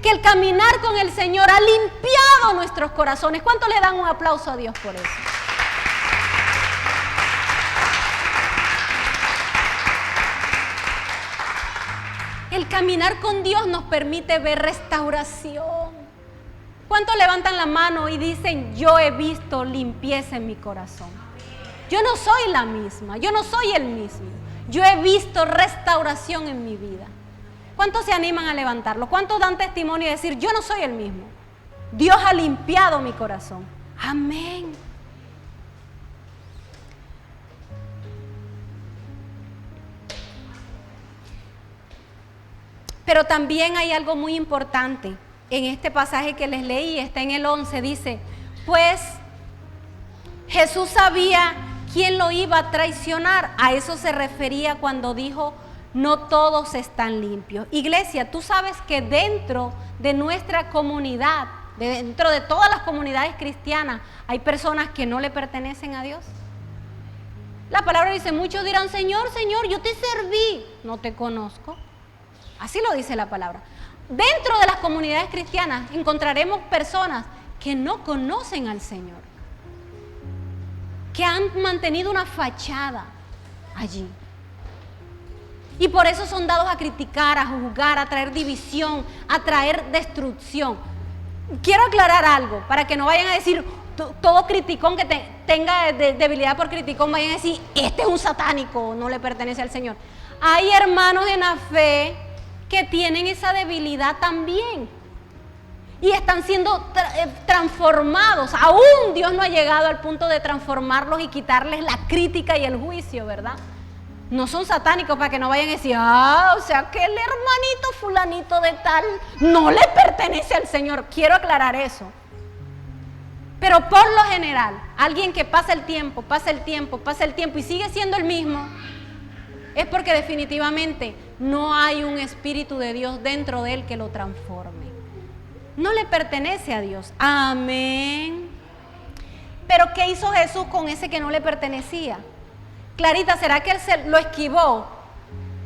Que el caminar con el Señor ha limpiado nuestros corazones. ¿Cuánto le dan un aplauso a Dios por eso? El caminar con Dios nos permite ver restauración. ¿Cuántos levantan la mano y dicen, yo he visto limpieza en mi corazón? Yo no soy la misma, yo no soy el mismo. Yo he visto restauración en mi vida. ¿Cuántos se animan a levantarlo? ¿Cuántos dan testimonio y decir, yo no soy el mismo? Dios ha limpiado mi corazón. Amén. Pero también hay algo muy importante. En este pasaje que les leí, está en el 11, dice, pues Jesús sabía quién lo iba a traicionar. A eso se refería cuando dijo, no todos están limpios. Iglesia, tú sabes que dentro de nuestra comunidad, dentro de todas las comunidades cristianas, hay personas que no le pertenecen a Dios. La palabra dice, muchos dirán, Señor, Señor, yo te serví, no te conozco. Así lo dice la palabra. Dentro de las comunidades cristianas encontraremos personas que no conocen al Señor, que han mantenido una fachada allí. Y por eso son dados a criticar, a juzgar, a traer división, a traer destrucción. Quiero aclarar algo, para que no vayan a decir, todo criticón que tenga debilidad por criticón, vayan a decir, este es un satánico, no le pertenece al Señor. Hay hermanos en la fe que tienen esa debilidad también y están siendo transformados. Aún Dios no ha llegado al punto de transformarlos y quitarles la crítica y el juicio, ¿verdad? No son satánicos, para que no vayan a decir, o sea que el hermanito fulanito de tal no le pertenece al Señor. Quiero aclarar eso. Pero por lo general, alguien que pasa el tiempo y sigue siendo el mismo, es porque definitivamente no hay un Espíritu de Dios dentro de él que lo transforme. No le pertenece a Dios. Amén. Pero ¿qué hizo Jesús con ese que no le pertenecía? Clarita, ¿será que él se lo esquivó?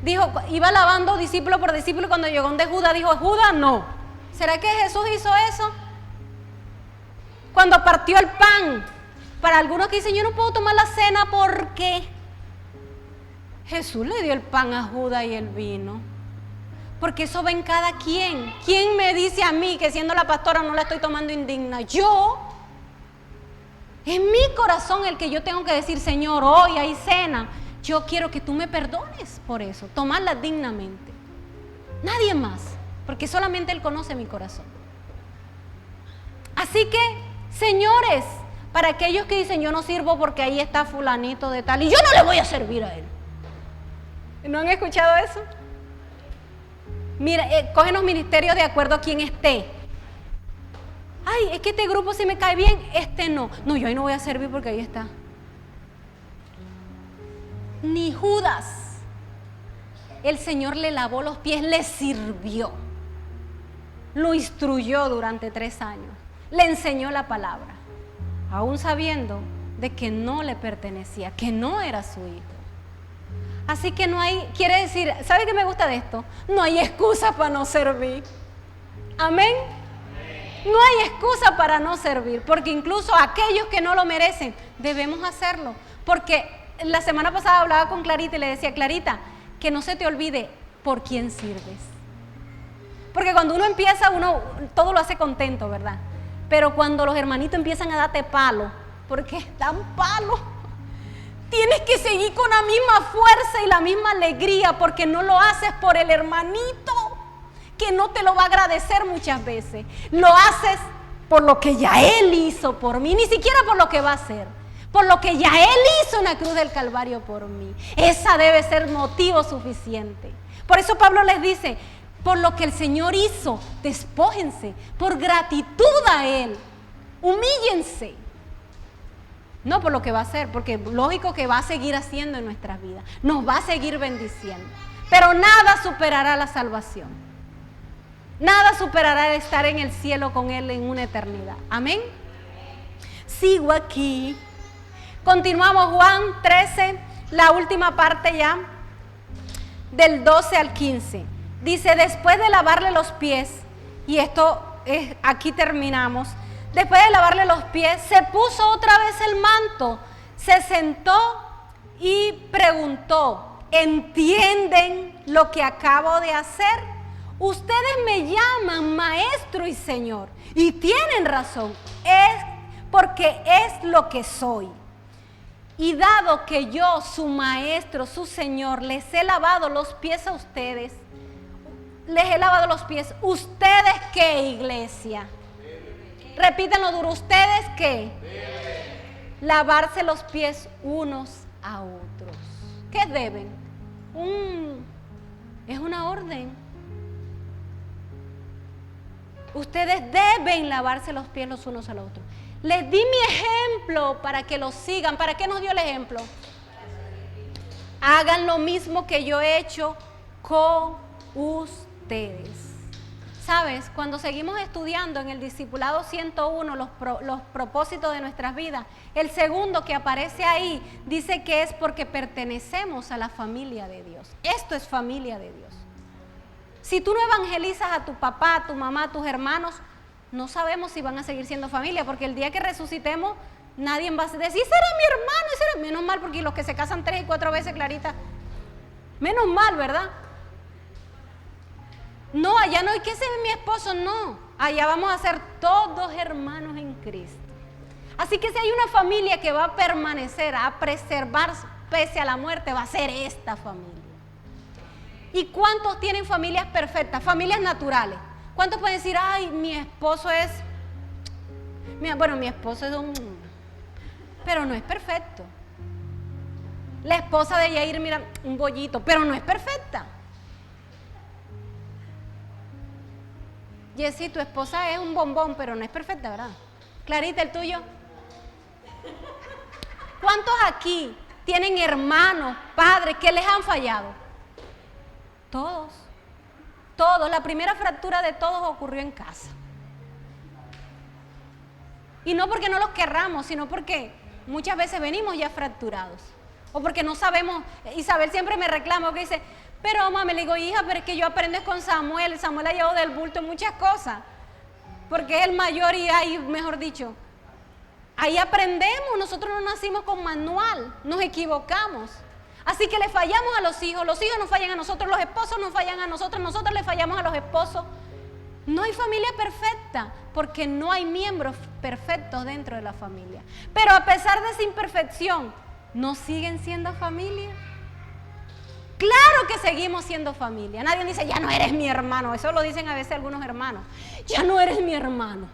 Dijo, iba lavando discípulo por discípulo, y cuando llegó donde Judas, dijo, Judas no. ¿Será que Jesús hizo eso? Cuando partió el pan, para algunos que dicen, yo no puedo tomar la cena porque Jesús le dio el pan a Judas y el vino. Porque eso va en cada quien. ¿Quién me dice a mí que siendo la pastora no la estoy tomando indigna? Yo. Es mi corazón el que yo tengo que decir, Señor, hoy hay cena. Yo quiero que tú me perdones por eso. Tomarla dignamente. Nadie más. Porque solamente Él conoce mi corazón. Así que, señores, para aquellos que dicen, yo no sirvo porque ahí está fulanito de tal y yo no le voy a servir a él. ¿No han escuchado eso? Mira, cogen los ministerios de acuerdo a quien esté. Ay, es que este grupo sí me cae bien, este no. No, yo ahí no voy a servir porque ahí está. Ni Judas. El Señor le lavó los pies, le sirvió. Lo instruyó durante 3 años. Le enseñó la palabra. Aún sabiendo de que no le pertenecía, que no era su hijo. Así que no hay, quiere decir, ¿sabe qué me gusta de esto? No hay excusa para no servir. Amén. No hay excusa para no servir, porque incluso aquellos que no lo merecen, debemos hacerlo. Porque la semana pasada hablaba con Clarita y le decía, Clarita, que no se te olvide por quién sirves. Porque cuando uno empieza, uno todo lo hace contento, ¿verdad? Pero cuando los hermanitos empiezan a darte palo, porque dan palo, tienes que seguir con la misma fuerza y la misma alegría, porque no lo haces por el hermanito que no te lo va a agradecer muchas veces. Lo haces por lo que ya Él hizo por mí, ni siquiera por lo que va a hacer, por lo que ya Él hizo en la cruz del Calvario por mí. Esa debe ser motivo suficiente. Por eso Pablo les dice, por lo que el Señor hizo, despójense, por gratitud a Él, humíllense. No por lo que va a hacer, porque lógico que va a seguir haciendo en nuestras vidas, nos va a seguir bendiciendo. Pero nada superará la salvación. Nada superará el estar en el cielo con Él en una eternidad. Amén. Sigo aquí. Continuamos Juan 13, la última parte ya, del 12 al 15. Dice, después de lavarle los pies, y esto es, aquí terminamos. Después de lavarle los pies, se puso otra vez el manto, se sentó y preguntó, ¿entienden lo que acabo de hacer? Ustedes me llaman maestro y señor, y tienen razón, es porque es lo que soy. Y dado que yo, su maestro, su señor, les he lavado los pies a ustedes, les he lavado los pies, ¿ustedes qué, iglesia? Repítanlo duro, ¿ustedes qué? Lavarse los pies unos a otros. ¿Qué deben? Es una orden. Ustedes deben lavarse los pies los unos a los otros. Les di mi ejemplo para que lo sigan. ¿Para qué nos dio el ejemplo? Hagan lo mismo que yo he hecho con ustedes. ¿Sabes? Cuando seguimos estudiando en el discipulado 101 los propósitos de nuestras vidas, el segundo que aparece ahí dice que es porque pertenecemos a la familia de Dios. Esto es familia de Dios. Si tú no evangelizas a tu papá, a tu mamá, a tus hermanos, no sabemos si van a seguir siendo familia, porque el día que resucitemos, nadie va a decir, ese era mi hermano, ese era... Menos mal, porque los que se casan 3 y 4 veces, Clarita, menos mal, ¿verdad? No, allá no hay que ser mi esposo, no. Allá vamos a ser todos hermanos en Cristo. Así que si hay una familia que va a permanecer, a preservar pese a la muerte, va a ser esta familia. ¿Y cuántos tienen familias perfectas? Familias naturales. ¿Cuántos pueden decir, ay, mi esposo es... Bueno, mi esposo es un... Pero no es perfecto. La esposa de Yair, mira, un bollito, pero no es perfecta. Jessy, tu esposa es un bombón, pero no es perfecta, ¿verdad? Clarita, ¿el tuyo? ¿Cuántos aquí tienen hermanos, padres que les han fallado? Todos. Todos. La primera fractura de todos ocurrió en casa. Y no porque no los querramos, sino porque muchas veces venimos ya fracturados. O porque no sabemos. Isabel siempre me reclama, que dice... Pero mamá, le digo, hija, pero es que yo aprendo con Samuel. Samuel ha llevado del bulto muchas cosas. Porque es el mayor y ahí, mejor dicho, ahí aprendemos. Nosotros no nacimos con manual, nos equivocamos. Así que le fallamos a los hijos nos fallan a nosotros, los esposos nos fallan a nosotros le fallamos a los esposos. No hay familia perfecta, porque no hay miembros perfectos dentro de la familia. Pero a pesar de esa imperfección, ¿no siguen siendo familia? Claro que seguimos siendo familia. Nadie dice, ya no eres mi hermano. Eso lo dicen a veces algunos hermanos. Ya no eres mi hermano.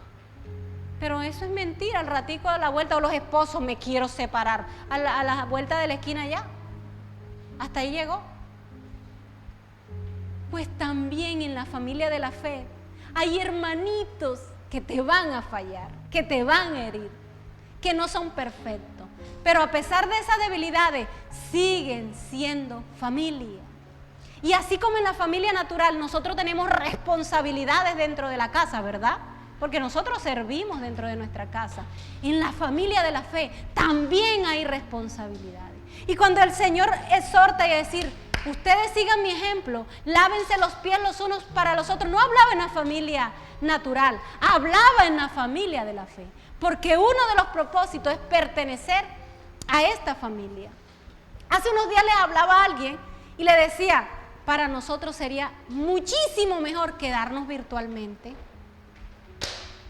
Pero eso es mentira. Al ratico de la vuelta, o los esposos, me quiero separar. A la vuelta de la esquina ya. Hasta ahí llegó. Pues también en la familia de la fe hay hermanitos que te van a fallar, que te van a herir, que no son perfectos. Pero a pesar de esas debilidades, siguen siendo familia. Y así como en la familia natural, nosotros tenemos responsabilidades dentro de la casa, ¿verdad? Porque nosotros servimos dentro de nuestra casa. En la familia de la fe también hay responsabilidades. Y cuando el Señor exhorta y decir, ustedes sigan mi ejemplo, lávense los pies los unos para los otros, no hablaba en la familia natural, hablaba en la familia de la fe. Porque uno de los propósitos es pertenecer a esta familia. Hace unos días le hablaba a alguien y le decía, para nosotros sería muchísimo mejor quedarnos virtualmente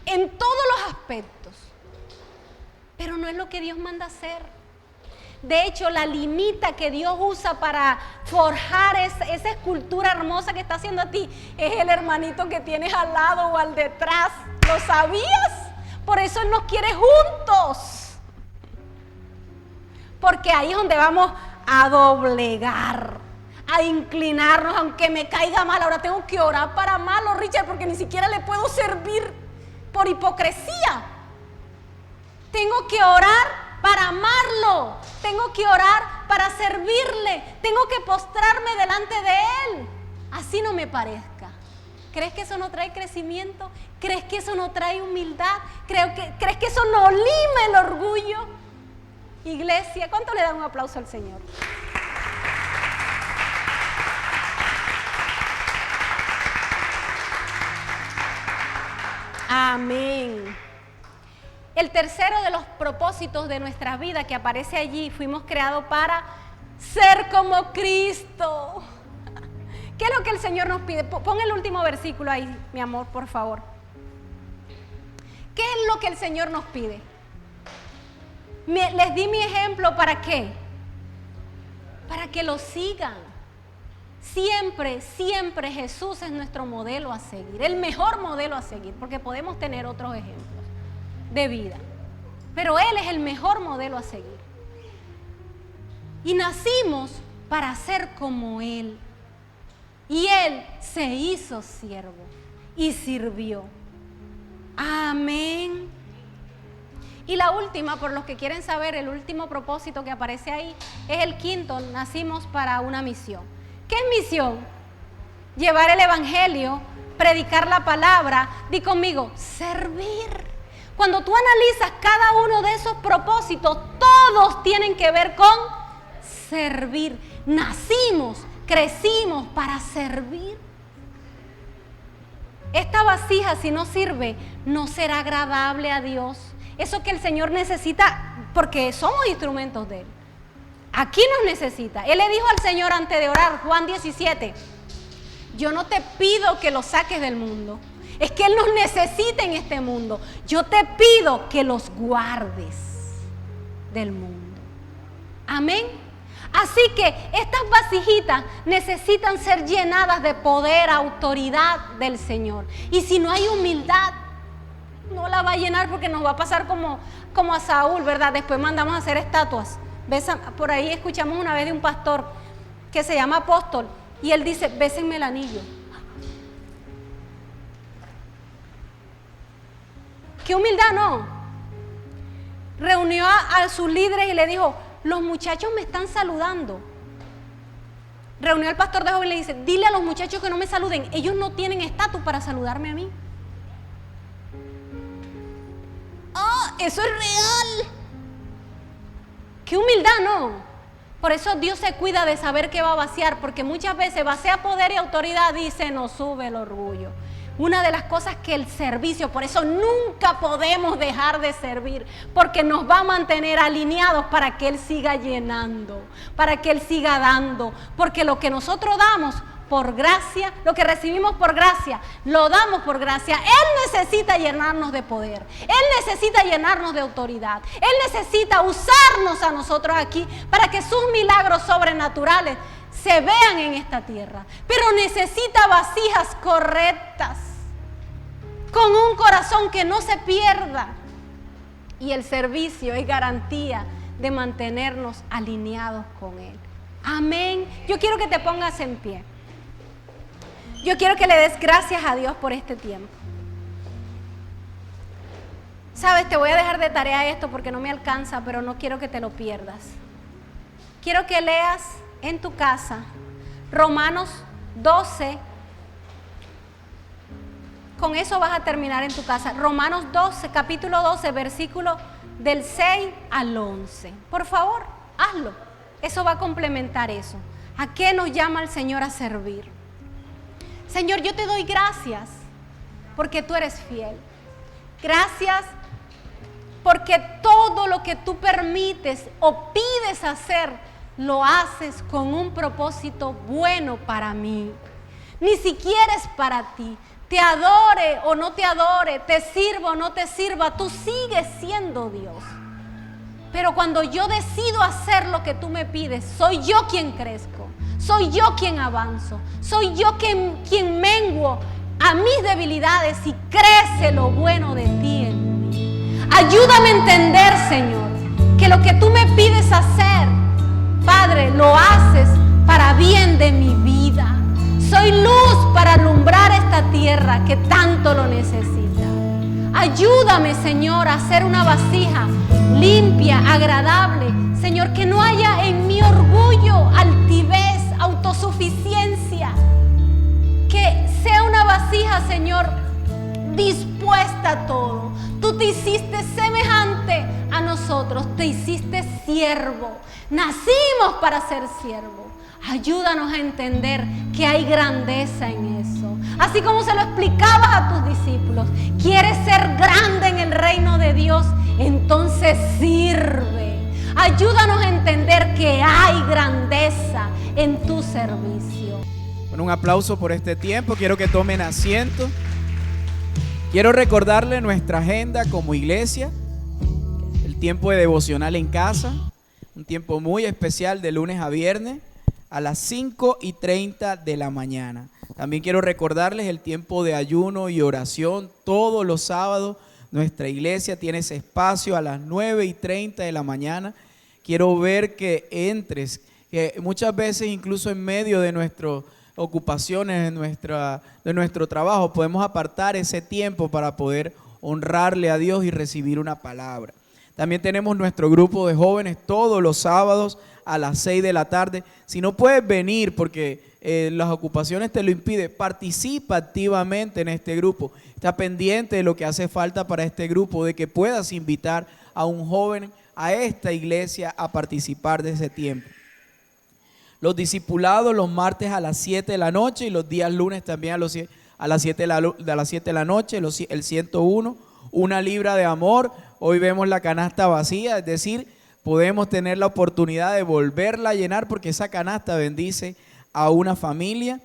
en todos los aspectos. Pero no es lo que Dios manda hacer. De hecho, la limita que Dios usa para forjar esa escultura hermosa que está haciendo a ti es el hermanito que tienes al lado o al detrás. ¿Lo sabías? Por eso Él nos quiere juntos. Porque ahí es donde vamos a doblegar, a inclinarnos, aunque me caiga mal. Ahora tengo que orar para amarlo, Richard, porque ni siquiera le puedo servir por hipocresía. Tengo que orar para amarlo, tengo que orar para servirle, tengo que postrarme delante de Él, así no me parezca. ¿Crees que eso no trae crecimiento? ¿Crees que eso no trae humildad? ¿Crees que eso no lima el orgullo? Iglesia, ¿cuánto le dan un aplauso al Señor? Amén. El tercero de los propósitos de nuestra vida que aparece allí, fuimos creados para ser como Cristo. ¿Qué es lo que el Señor nos pide? Pon el último versículo ahí, mi amor, por favor. ¿Qué es lo que el Señor nos pide? Les di mi ejemplo, ¿para qué? Para que lo sigan. Siempre, siempre Jesús es nuestro modelo a seguir, el mejor modelo a seguir, porque podemos tener otros ejemplos de vida, pero Él es el mejor modelo a seguir. Y nacimos para ser como Él. Y Él se hizo siervo y sirvió. Amén. Y la última, por los que quieren saber, el último propósito que aparece ahí es el quinto: nacimos para una misión. ¿Qué es misión? Llevar el evangelio, predicar la palabra. Di conmigo, servir. Cuando tú analizas cada uno de esos propósitos, todos tienen que ver con servir. Nacimos, crecimos para servir. Esta vasija, si no sirve, no será agradable a Dios. Eso que el Señor necesita, porque somos instrumentos de Él. Aquí nos necesita. Él le dijo al Señor antes de orar, Juan 17, yo no te pido que los saques del mundo. Es que Él nos necesita en este mundo. Yo te pido que los guardes del mundo. Amén. Así que estas vasijitas necesitan ser llenadas de poder, autoridad del Señor. Y si no hay humildad, no la va a llenar, porque nos va a pasar como a Saúl, ¿verdad? Después mandamos a hacer estatuas. ¿Ves? Por ahí escuchamos una vez de un pastor que se llama Apóstol y él dice, bésenme el anillo. ¡Qué humildad, no! Reunió a sus líderes y le dijo, los muchachos me están saludando. Reunió al pastor de joven y le dice, dile a los muchachos que no me saluden, ellos no tienen estatus para saludarme a mí. ¡Ah, eso es real! ¡Qué humildad, no! Por eso Dios se cuida de saber qué va a vaciar, porque muchas veces vacía poder y autoridad y se nos sube el orgullo. Una de las cosas que el servicio, por eso nunca podemos dejar de servir, porque nos va a mantener alineados para que Él siga llenando, para que Él siga dando, porque lo que nosotros damos por gracia, lo que recibimos por gracia, lo damos por gracia. Él necesita llenarnos de poder, Él necesita llenarnos de autoridad, Él necesita usarnos a nosotros aquí para que sus milagros sobrenaturales se vean en esta tierra, pero necesita vasijas correctas, con un corazón que no se pierda, y el servicio es garantía de mantenernos alineados con Él. Amén. Yo quiero que te pongas en pie. Yo quiero que le des gracias a Dios por este tiempo. Sabes, te voy a dejar de tarea esto porque no me alcanza, pero no quiero que te lo pierdas. Quiero que leas en tu casa Romanos 12. Con eso vas a terminar en tu casa. Romanos 12, capítulo 12, versículo del 6 al 11. Por favor, hazlo. Eso va a complementar eso. ¿A qué nos llama el Señor a servir? Señor, yo te doy gracias porque tú eres fiel. Gracias porque todo lo que tú permites o pides hacer, lo haces con un propósito bueno para mí. Ni siquiera es para ti. Te adore o no te adore, te sirva o no te sirva, tú sigues siendo Dios. Pero cuando yo decido hacer lo que tú me pides, soy yo quien crezco, soy yo quien avanzo, soy yo quien menguo a mis debilidades y crece lo bueno de ti en mí. Ayúdame a entender, Señor, que lo que tú me pides hacer, Padre, lo haces para bien de mi vida. Soy luz para alumbrar esta tierra que tanto lo necesita. Ayúdame, Señor, a ser una vasija limpia, agradable. Señor, que no haya en mí orgullo, altivez, autosuficiencia. Que sea una vasija, Señor, dispuesta a todo. Tú te hiciste semejante a nosotros, te hiciste siervo. Nacimos para ser siervo. Ayúdanos a entender que hay grandeza en eso. Así como se lo explicabas a tus discípulos, quieres ser grande en el reino de Dios, entonces sirve. Ayúdanos a entender que hay grandeza en tu servicio. Bueno, un aplauso por este tiempo. Quiero que tomen asiento. Quiero recordarle nuestra agenda como iglesia. El tiempo de devocional en casa, un tiempo muy especial de lunes a viernes a las 5:30 de la mañana. También quiero recordarles el tiempo de ayuno y oración todos los sábados. Nuestra iglesia tiene ese espacio a las 9:30 de la mañana. Quiero ver que entres, que muchas veces incluso en medio de nuestras ocupaciones, de nuestro trabajo, podemos apartar ese tiempo para poder honrarle a Dios y recibir una palabra. También tenemos nuestro grupo de jóvenes todos los sábados a las 6 de la tarde. Si no puedes venir porque las ocupaciones te lo impiden, participa activamente en este grupo. Está pendiente de lo que hace falta para este grupo, de que puedas invitar a un joven a esta iglesia a participar de ese tiempo. Los discipulados los martes a las 7 de la noche y los días lunes también a las 7 de la noche, el 101, una libra de amor. Hoy vemos la canasta vacía, es decir, podemos tener la oportunidad de volverla a llenar porque esa canasta bendice a una familia.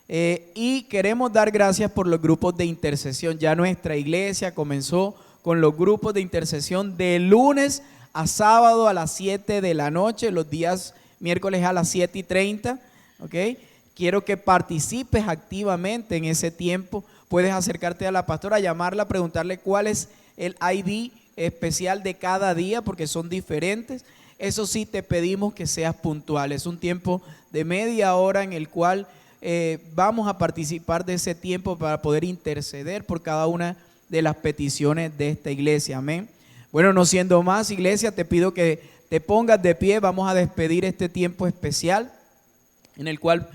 Y queremos dar gracias por los grupos de intercesión. Ya nuestra iglesia comenzó con los grupos de intercesión de lunes a sábado a las 7 de la noche, los días miércoles a las 7:30, ¿ok? Quiero que participes activamente en ese tiempo. Puedes acercarte a la pastora, llamarla, preguntarle cuál es el ID especial de cada día, porque son diferentes. Eso sí, te pedimos que seas puntual. Es un tiempo de media hora en el cual vamos a participar de ese tiempo para poder interceder por cada una de las peticiones de esta iglesia. Amén. Bueno, no siendo más, iglesia, te pido que te pongas de pie. Vamos a despedir este tiempo especial en el cual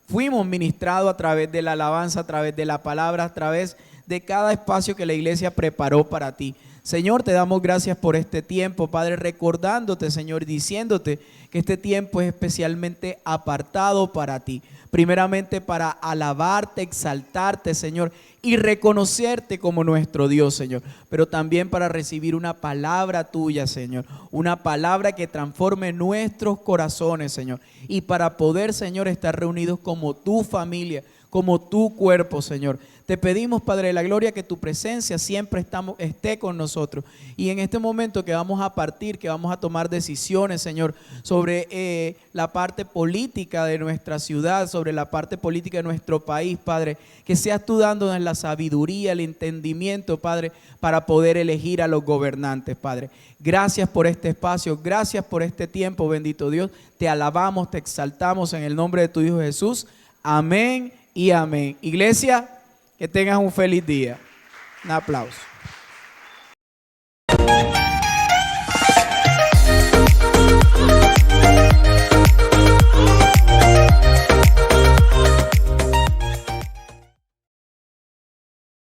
fuimos ministrados a través de la alabanza, a través de la palabra, a través de cada espacio que la iglesia preparó para ti. Señor, te damos gracias por este tiempo, Padre, recordándote, Señor, diciéndote que este tiempo es especialmente apartado para ti. Primeramente para alabarte, exaltarte, Señor, y reconocerte como nuestro Dios, Señor. Pero también para recibir una palabra tuya, Señor. Una palabra que transforme nuestros corazones, Señor. Y para poder, Señor, estar reunidos como tu familia, como tu cuerpo, Señor. Te pedimos, Padre de la Gloria, que tu presencia siempre esté con nosotros. Y en este momento que vamos a partir, que vamos a tomar decisiones, Señor, sobre la parte política de nuestra ciudad, sobre la parte política de nuestro país, Padre, que seas tú dándonos la sabiduría, el entendimiento, Padre, para poder elegir a los gobernantes, Padre. Gracias por este espacio, gracias por este tiempo, bendito Dios. Te alabamos, te exaltamos en el nombre de tu Hijo Jesús. Amén y amén. Iglesia, que tengas un feliz día. Un aplauso.